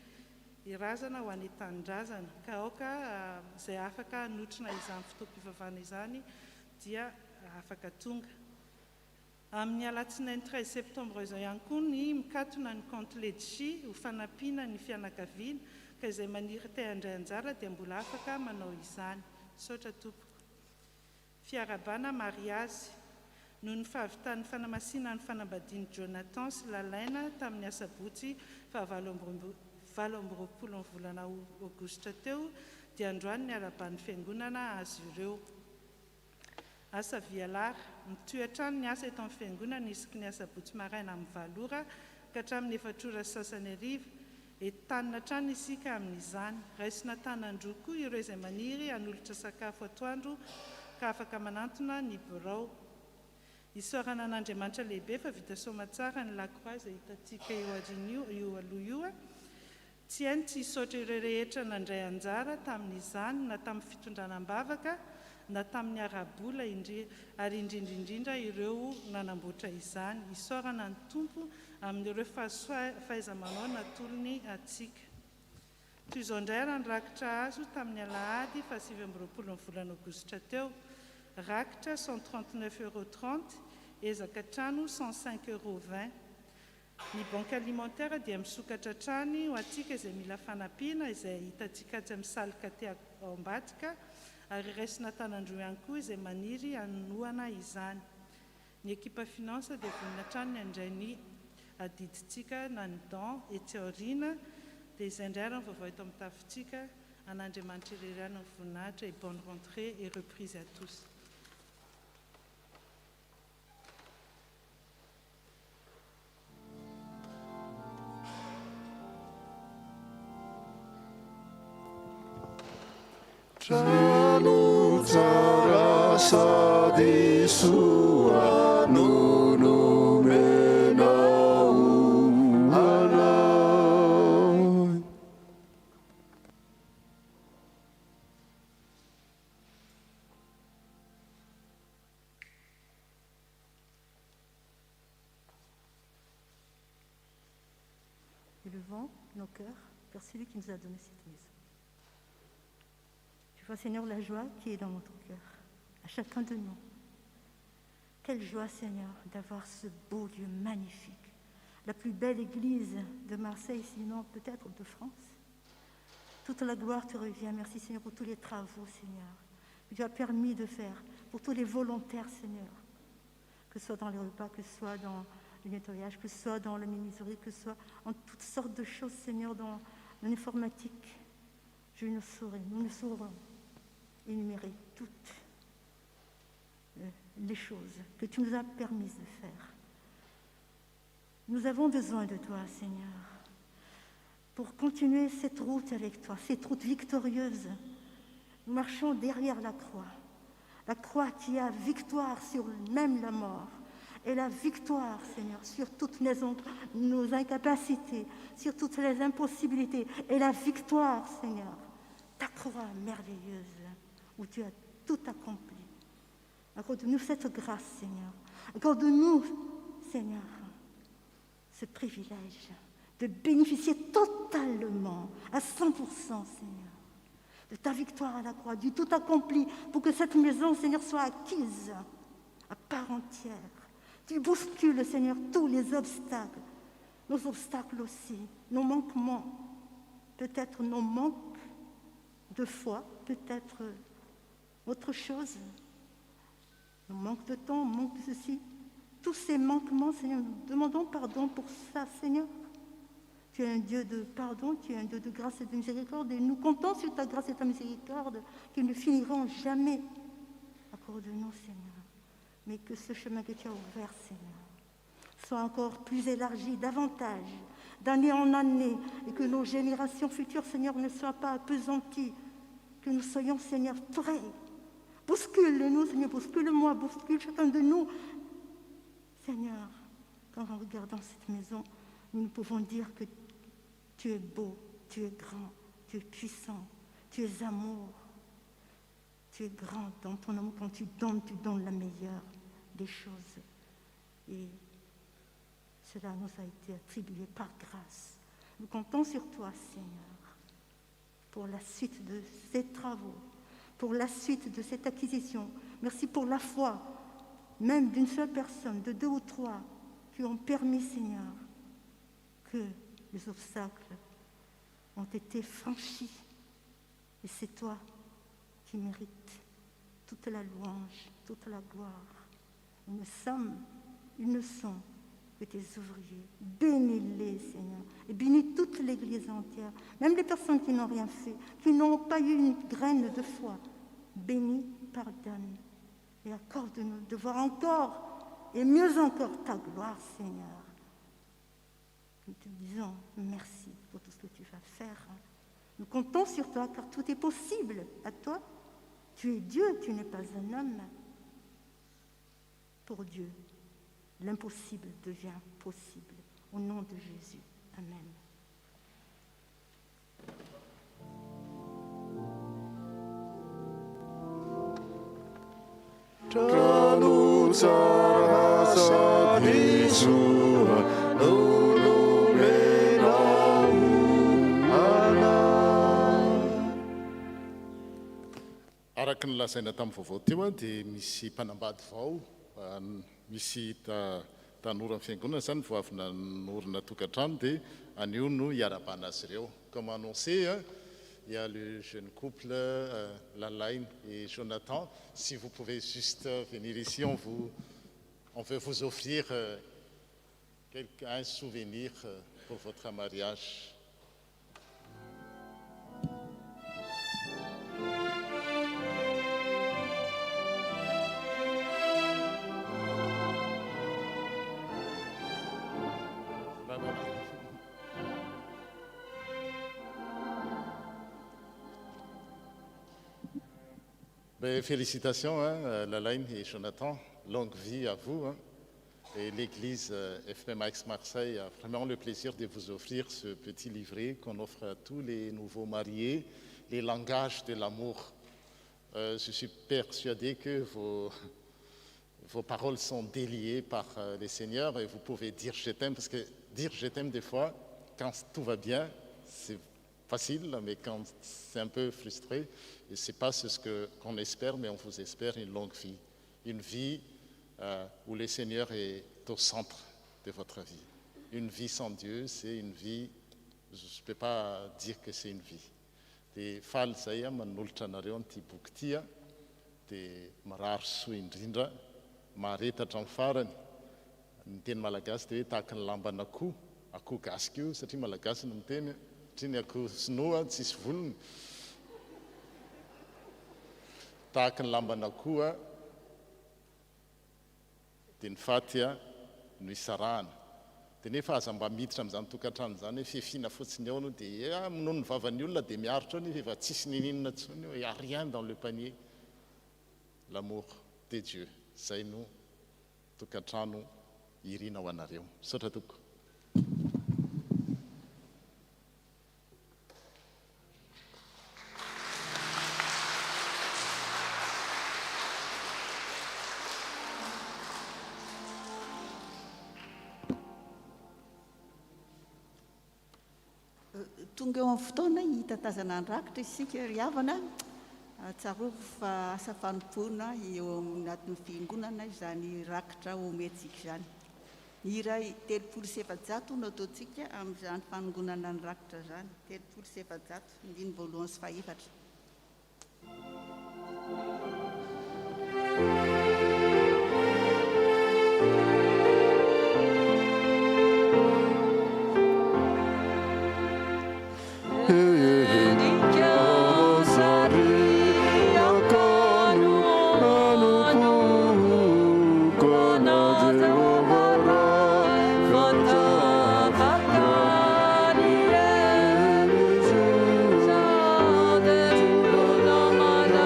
irazana ho any tanindrazana ka aoka izay afaka anotrina izany fotoam-pivavahana izany dia afaka tonga. Amin'ny alatsinainy 13 septembre izao ihany koa ny mikatona ny Canteledgy ho fanampiana ny fianakaviana ka izay maniry te handray anjara dia mbola afaka manao izany. Saotra tompoko. Fiarabana mariazy noho ny fahavitan'ny fanamasinana ny fanambadiany Jonathan sy Lalaina tamin'ny asabotsy 27 volana aogositra teo dia androany ny araban'ny fiangonana azy ireo. Asa Vialara, mitoetrany ny asa eto amin'ny fiangonana isaky ny asabotsy maraina amin'ny 7 ora ka hatramin'ny 4 ora sasany hariva, entanina trano isika amin'izany. Raisina tanandroa koa ireo izay maniry hanolotra sakafo atoandro ka afaka manantona ny birao. Isaorana an'Andriamanitra lehibe fa vita soma tsara ny lakroa izay hitantsika eo aloha io. Tsy hainy tsy hisaotra ireo rehetra nandray anjara tamin'izany na tamin'ny fitondranam-bavaka na tamin'ny arabola ary indrindrindrindra ireo nanamboatra izany. Isaorana ny tompo amin'ireo fahaiza-manao natolony atsika. Toy izao indray raha nirakitra azo tamin'ny alahady 27 volana aogositra teo. Rakitra 139,30 €, ezaka trano 105,20 €. Ny banque alimentaire dia misokatra trany ho atsika izay mila fanampiana izay hitantsika atsy amin'ny salika ty Ambadika ary raisina tanandroa ihany koa izay maniry hanohana izany. Ny ekipa finance dia vonina trano ny andray ny adiditsika na ny dan etsy aoriana dia izay indray raha ny vaovao eto amin'ny tafontsika. An'Andriamanitra irery ny voninahitra et bonne rentrée et reprise à tous. Trano tsara sady soa no nomenao anay. Élevons nos cœurs vers celui qui nous a donné cette maison. Tu vois, Seigneur, la joie qui est dans notre cœur, à chacun de nous. Quelle joie, Seigneur, d'avoir ce beau lieu magnifique, la plus belle église de Marseille, sinon peut-être de France. Toute la gloire te revient. Merci, Seigneur, pour tous les travaux, Seigneur, que tu as permis de faire, pour tous les volontaires, Seigneur, que ce soit dans les repas, que ce soit dans le nettoyage, que ce soit dans la menuiserie, que ce soit en toutes sortes de choses, Seigneur, dans l'informatique. Nous ne saurons énumérer toutes les choses que tu nous as permis de faire. Nous avons besoin de toi, Seigneur, pour continuer cette route avec toi, cette route victorieuse. Nous marchons derrière la croix qui a victoire sur même la mort, et la victoire, Seigneur, sur toutes nos incapacités, sur toutes les impossibilités, et la victoire, Seigneur, ta croix merveilleuse, où tu as tout accompli. Accorde-nous cette grâce, Seigneur. Accorde-nous, Seigneur, ce privilège de bénéficier totalement, à 100%, Seigneur, de ta victoire à la croix, du tout accompli, pour que cette maison, Seigneur, soit acquise à part entière. Tu bouscules, Seigneur, tous les obstacles, nos obstacles aussi, nos manquements, peut-être nos manques de foi, peut-être autre chose. On manque de temps, on manque de ceci. Tous ces manquements, Seigneur, nous demandons pardon pour ça, Seigneur. Tu es un Dieu de pardon, tu es un Dieu de grâce et de miséricorde, et nous comptons sur ta grâce et ta miséricorde qui ne finiront jamais. Accorde-nous, Seigneur, mais que ce chemin que tu as ouvert, Seigneur, soit encore plus élargi, davantage, d'année en année, et que nos générations futures, Seigneur, ne soient pas appesanties, que nous soyons, Seigneur, prêts. Bouscule-nous, Seigneur, bouscule-moi, bouscule chacun de nous. Seigneur, quand en regardant cette maison, nous pouvons dire que tu es beau, tu es grand, tu es puissant, tu es amour. Tu es grand dans ton amour. Quand tu donnes la meilleure des choses. Et cela nous a été attribué par grâce. Nous comptons sur toi, Seigneur. pour la suite de ces travaux, pour la suite de cette acquisition. Merci pour la foi, même d'une seule personne, de 2 ou 3, qui ont permis, Seigneur, que les obstacles ont été franchis. Et c'est toi qui mérites toute la louange, toute la gloire. Ils ne sont que tes ouvriers. Bénis-les, Seigneur. Et bénis toute l'Église entière, même les personnes qui n'ont rien fait, qui n'ont pas eu une graine de foi. Bénis, pardonne et accorde-nous de voir encore et mieux encore ta gloire, Seigneur. Nous te disons merci pour tout ce que tu vas faire. Nous comptons sur toi car tout est possible à toi. Tu es Dieu, tu n'es pas un homme. Pour Dieu, l'impossible devient possible. Au nom de Jésus. Amen. Araka ny lazaina tamin'ny vaovao teo dia misy mpanambady vao, misy tanora amin'ny fiangonana zany vao avy nanorina tokantrano dia anio no iarabana azy ireo. Comme annoncé, il y a le jeune couple Lalaine et Jonathan. Si vous pouvez juste venir ici, on veut vous offrir un souvenir pour votre mariage. Félicitations, Lalaine et Jonathan. Longue vie à vous. Et l'Église FMM Aix-Marseille a vraiment le plaisir de vous offrir ce petit livret qu'on offre à tous les nouveaux mariés, les langages de l'amour. Je suis persuadé que vos paroles sont déliées par le Seigneur et vous pouvez dire « je t'aime » parce que dire « je t'aime » des fois, quand tout va bien, c'est facile, mais quand c'est un peu frustré, et ce n'est pas ce qu'on espère, mais on vous espère une longue vie. Une vie où le Seigneur est au centre de votre vie. Une vie sans Dieu, c'est une vie, je ne peux pas dire que c'est une vie. Dia faly zay manolotra anareo an'ity boky ity dia marary soa indrindra, maharetatra amin'ny farany. Ny teny malagasy dia hoe tahaka ny lamban'akoho, akoho gasika io satria malagasy no miteny, satria ny akoho sinoa tsisy volony. Tahaka ny lamban'akoho dia ny faty no isarahana. Dia nefa aza mba miditra amin'izany tokantrano zany hoe fiafiana fotsiny ao no dia noho ny vavan'ny olona dia miaritra ao nefa tsisy nininona intsony hoe y a rien dans le panier. L'amour de Dieu. Zay no tokantrano irina ho anareo. Misaotra toko. Tonga eo amin'ny fotoana hitatazana ny rakitra isika ry havana, tsarovy fa asa fanompoana eo anatin'ny fiangonana izany rakitra omentsika izany. Ny hira 300 no ataontsika amin'izany fanongonana ny rakitra izany, 300, ndiny voalohany sy fahaefatra. Mama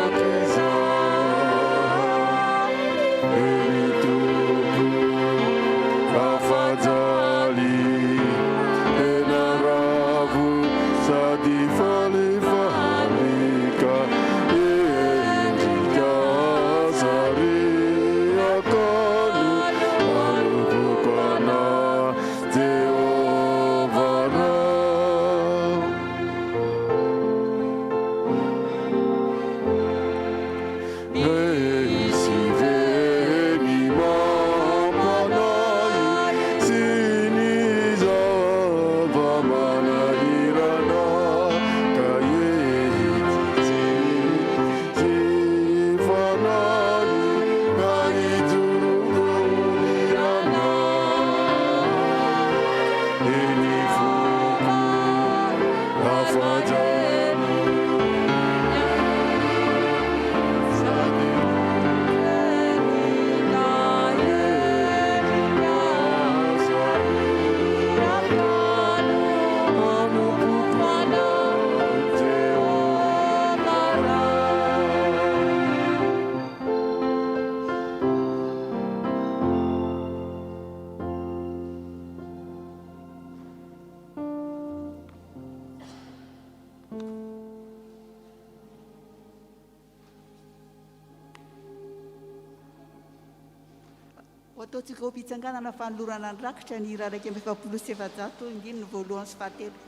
Ho ataontsika ho mpitsanganana fanolorana ny rakitra ny hira raika amby 700 indiny ny voalohany sy fahatelo.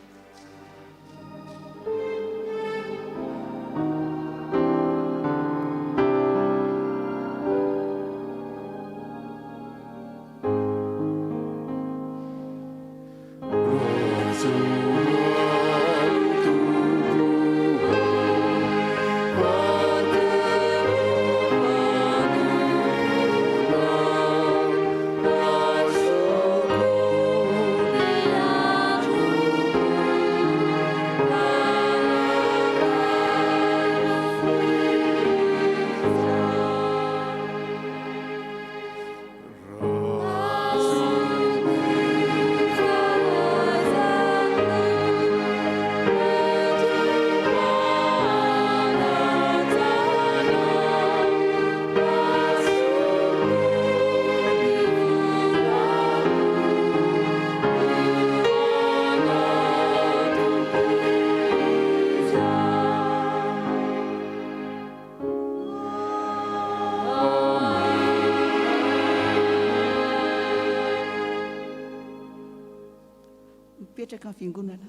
Mipetraka amin'ny fiangonana.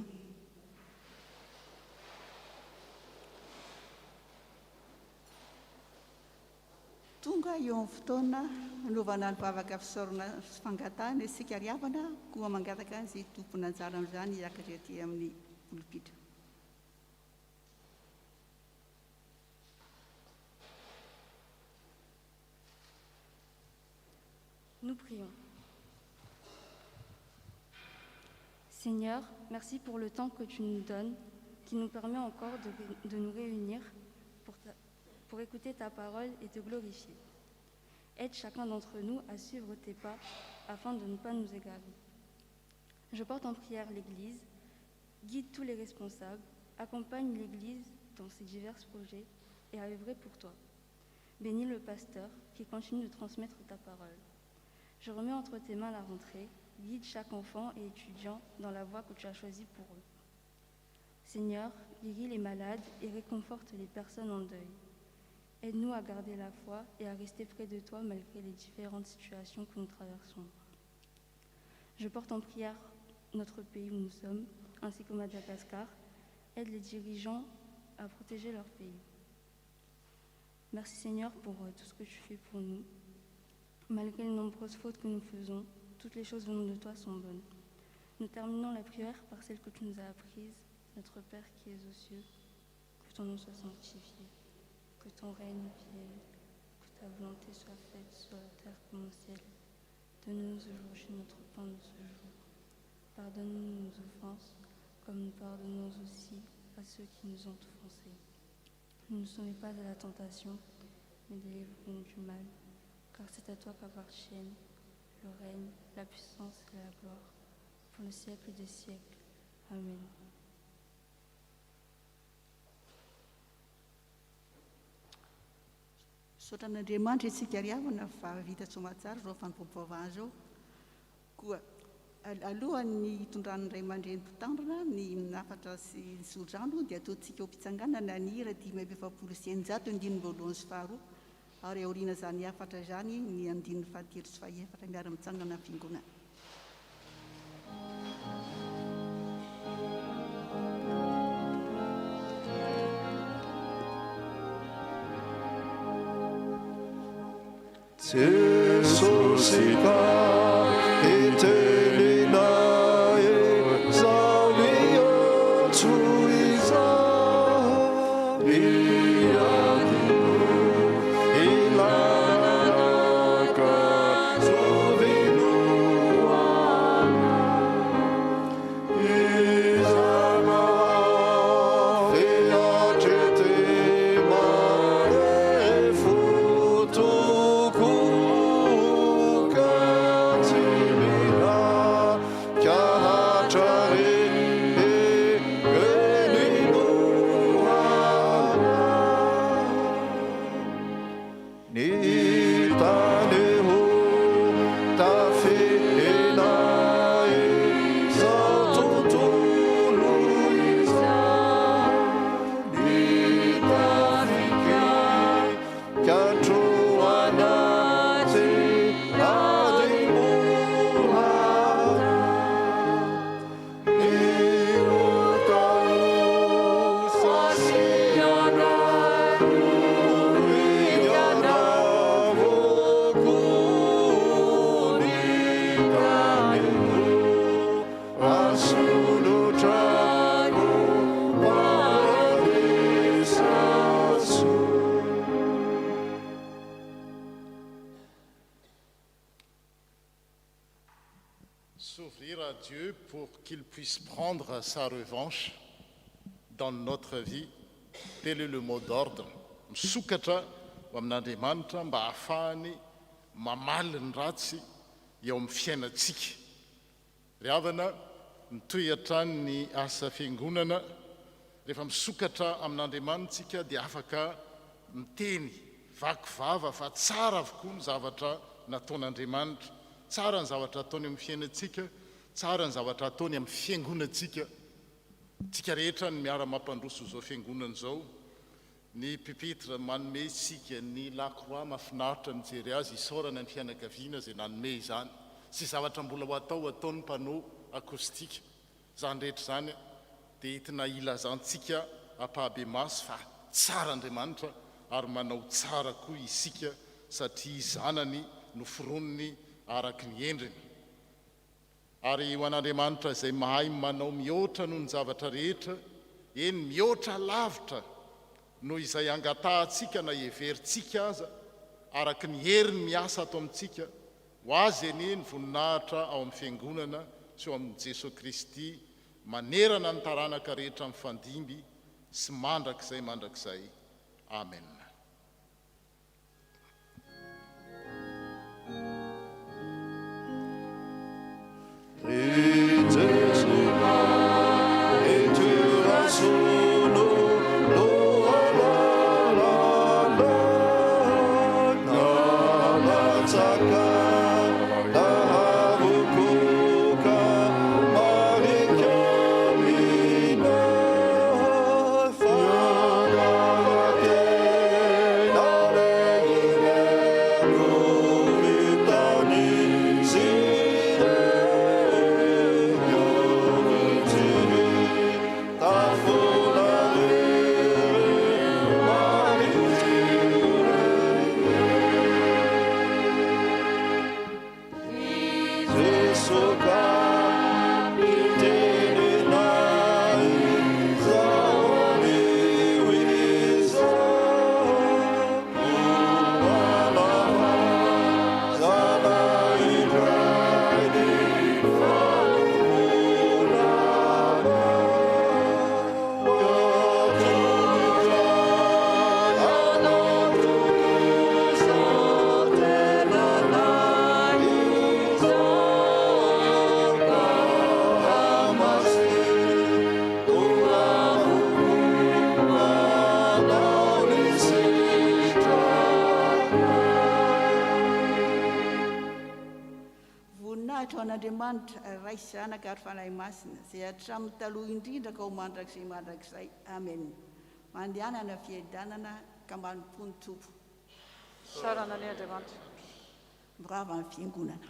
Tonga eo amin'ny fotoana anaovana ny vavaka fisaorana sy fangatahana isika riavana koa mangataka izay tompony anjara amin'izany hiakatra aty amin'ny pulpitra. Nous prions. Seigneur, merci pour le temps que tu nous donnes, qui nous permet encore de nous réunir pour écouter ta parole et te glorifier. Aide chacun d'entre nous à suivre tes pas afin de ne pas nous égarer. Je porte en prière l'Église, guide tous les responsables, accompagne l'Église dans ses divers projets et à œuvrer pour toi. Bénis le pasteur qui continue de transmettre ta parole. Je remets entre tes mains la rentrée. Guide chaque enfant et étudiant dans la voie que tu as choisie pour eux. Seigneur, guéris les malades et réconforte les personnes en deuil. Aide-nous à garder la foi et à rester près de toi malgré les différentes situations que nous traversons. Je porte en prière notre pays où nous sommes, ainsi que Madagascar. Aide les dirigeants à protéger leur pays. Merci Seigneur pour tout ce que tu fais pour nous. Malgré les nombreuses fautes que nous faisons, toutes les choses venant de toi sont bonnes. Nous terminons la prière par celle que tu nous as apprise, notre Père qui es aux cieux, que ton nom soit sanctifié, que ton règne vienne, que ta volonté soit faite sur la terre comme au ciel. Donne-nous aujourd'hui notre pain de ce jour. Pardonne-nous nos offenses, comme nous pardonnons aussi à ceux qui nous ont offensés. Ne nous soumets pas à la tentation, mais délivre-nous du mal, car c'est à toi qu'appartiennent le règne, la puissance et la gloire, pour le siècle des siècles. Amen. Saotran'Andriamanitra isika riavana fa vita somatsara zao fanompoam-pavahana zao. Koa alohan'ny hitondran'ny ray aman-dreny mpitandrina ny nafatra sy ny solondrano dia ataontsika ho mpitsanganana ny hira 570 andininy voalohany sy faharoa. Ary aoriana izany hafatra izany ny andininy fahatelo sy fahaefatra miara-mitsangana amin'ny fiangonana. S'ouvrir à Dieu pour qu'il puisse prendre sa revanche dans notre vie. Tel est le mot d'ordre. Misokatra ho amin'Andriamanitra mba hahafahany mamaly ny ratsy eo amin'ny fiainantsika. Ry havana, mitohatra ny asa fiangonana, rehefa misokatra amin'Andriamanitsika dia afaka miteny vakivava fa tsara avokoa ny zavatra nataon'Andriamanitra. Tsara ny zavatra ataony amin'ny fiainantsika, tsara ny zavatra ataony amin'ny fiangonantsika. Tsika rehetra ny miara-mampandroso izao fiangonana izao. Ny pupitre manome isika ny lakroa mahafinaritra ny jery azy isaorana ny fianakaviana izay nanome izany. Sy zavatra mbola ho atao ataony mpanao akostika. Izany rehetra izany dia entina ilazantsika ampahabe maso fa tsara Andriamanitra ary manao tsara koa isika satria zanany no foronony araky ny endriny. Ary ho an'Andriamanitra izay mahay manao mihoatra noho ny zavatra rehetra, eny mihoatra lavitra noho izay angatahantsika na heverintsika aza, araky ny heriny miasa ato amintsika, ho azy eny voninahitra ao amin'ny fiangonana sy eo amin'ny Jesosy Kristy, manerana ny taranaka rehetra amin'ny fandimby sy mandrakizay. Amen. Ray zanaka ary fanahy masina izay hatramin'ny taloha indrindra ka ho mandrakizay. Amen. Mandehanana fiaidanana ka manompo ny tompo. Sarana ny Andriamanitra. Mirava amin'ny fiangonana.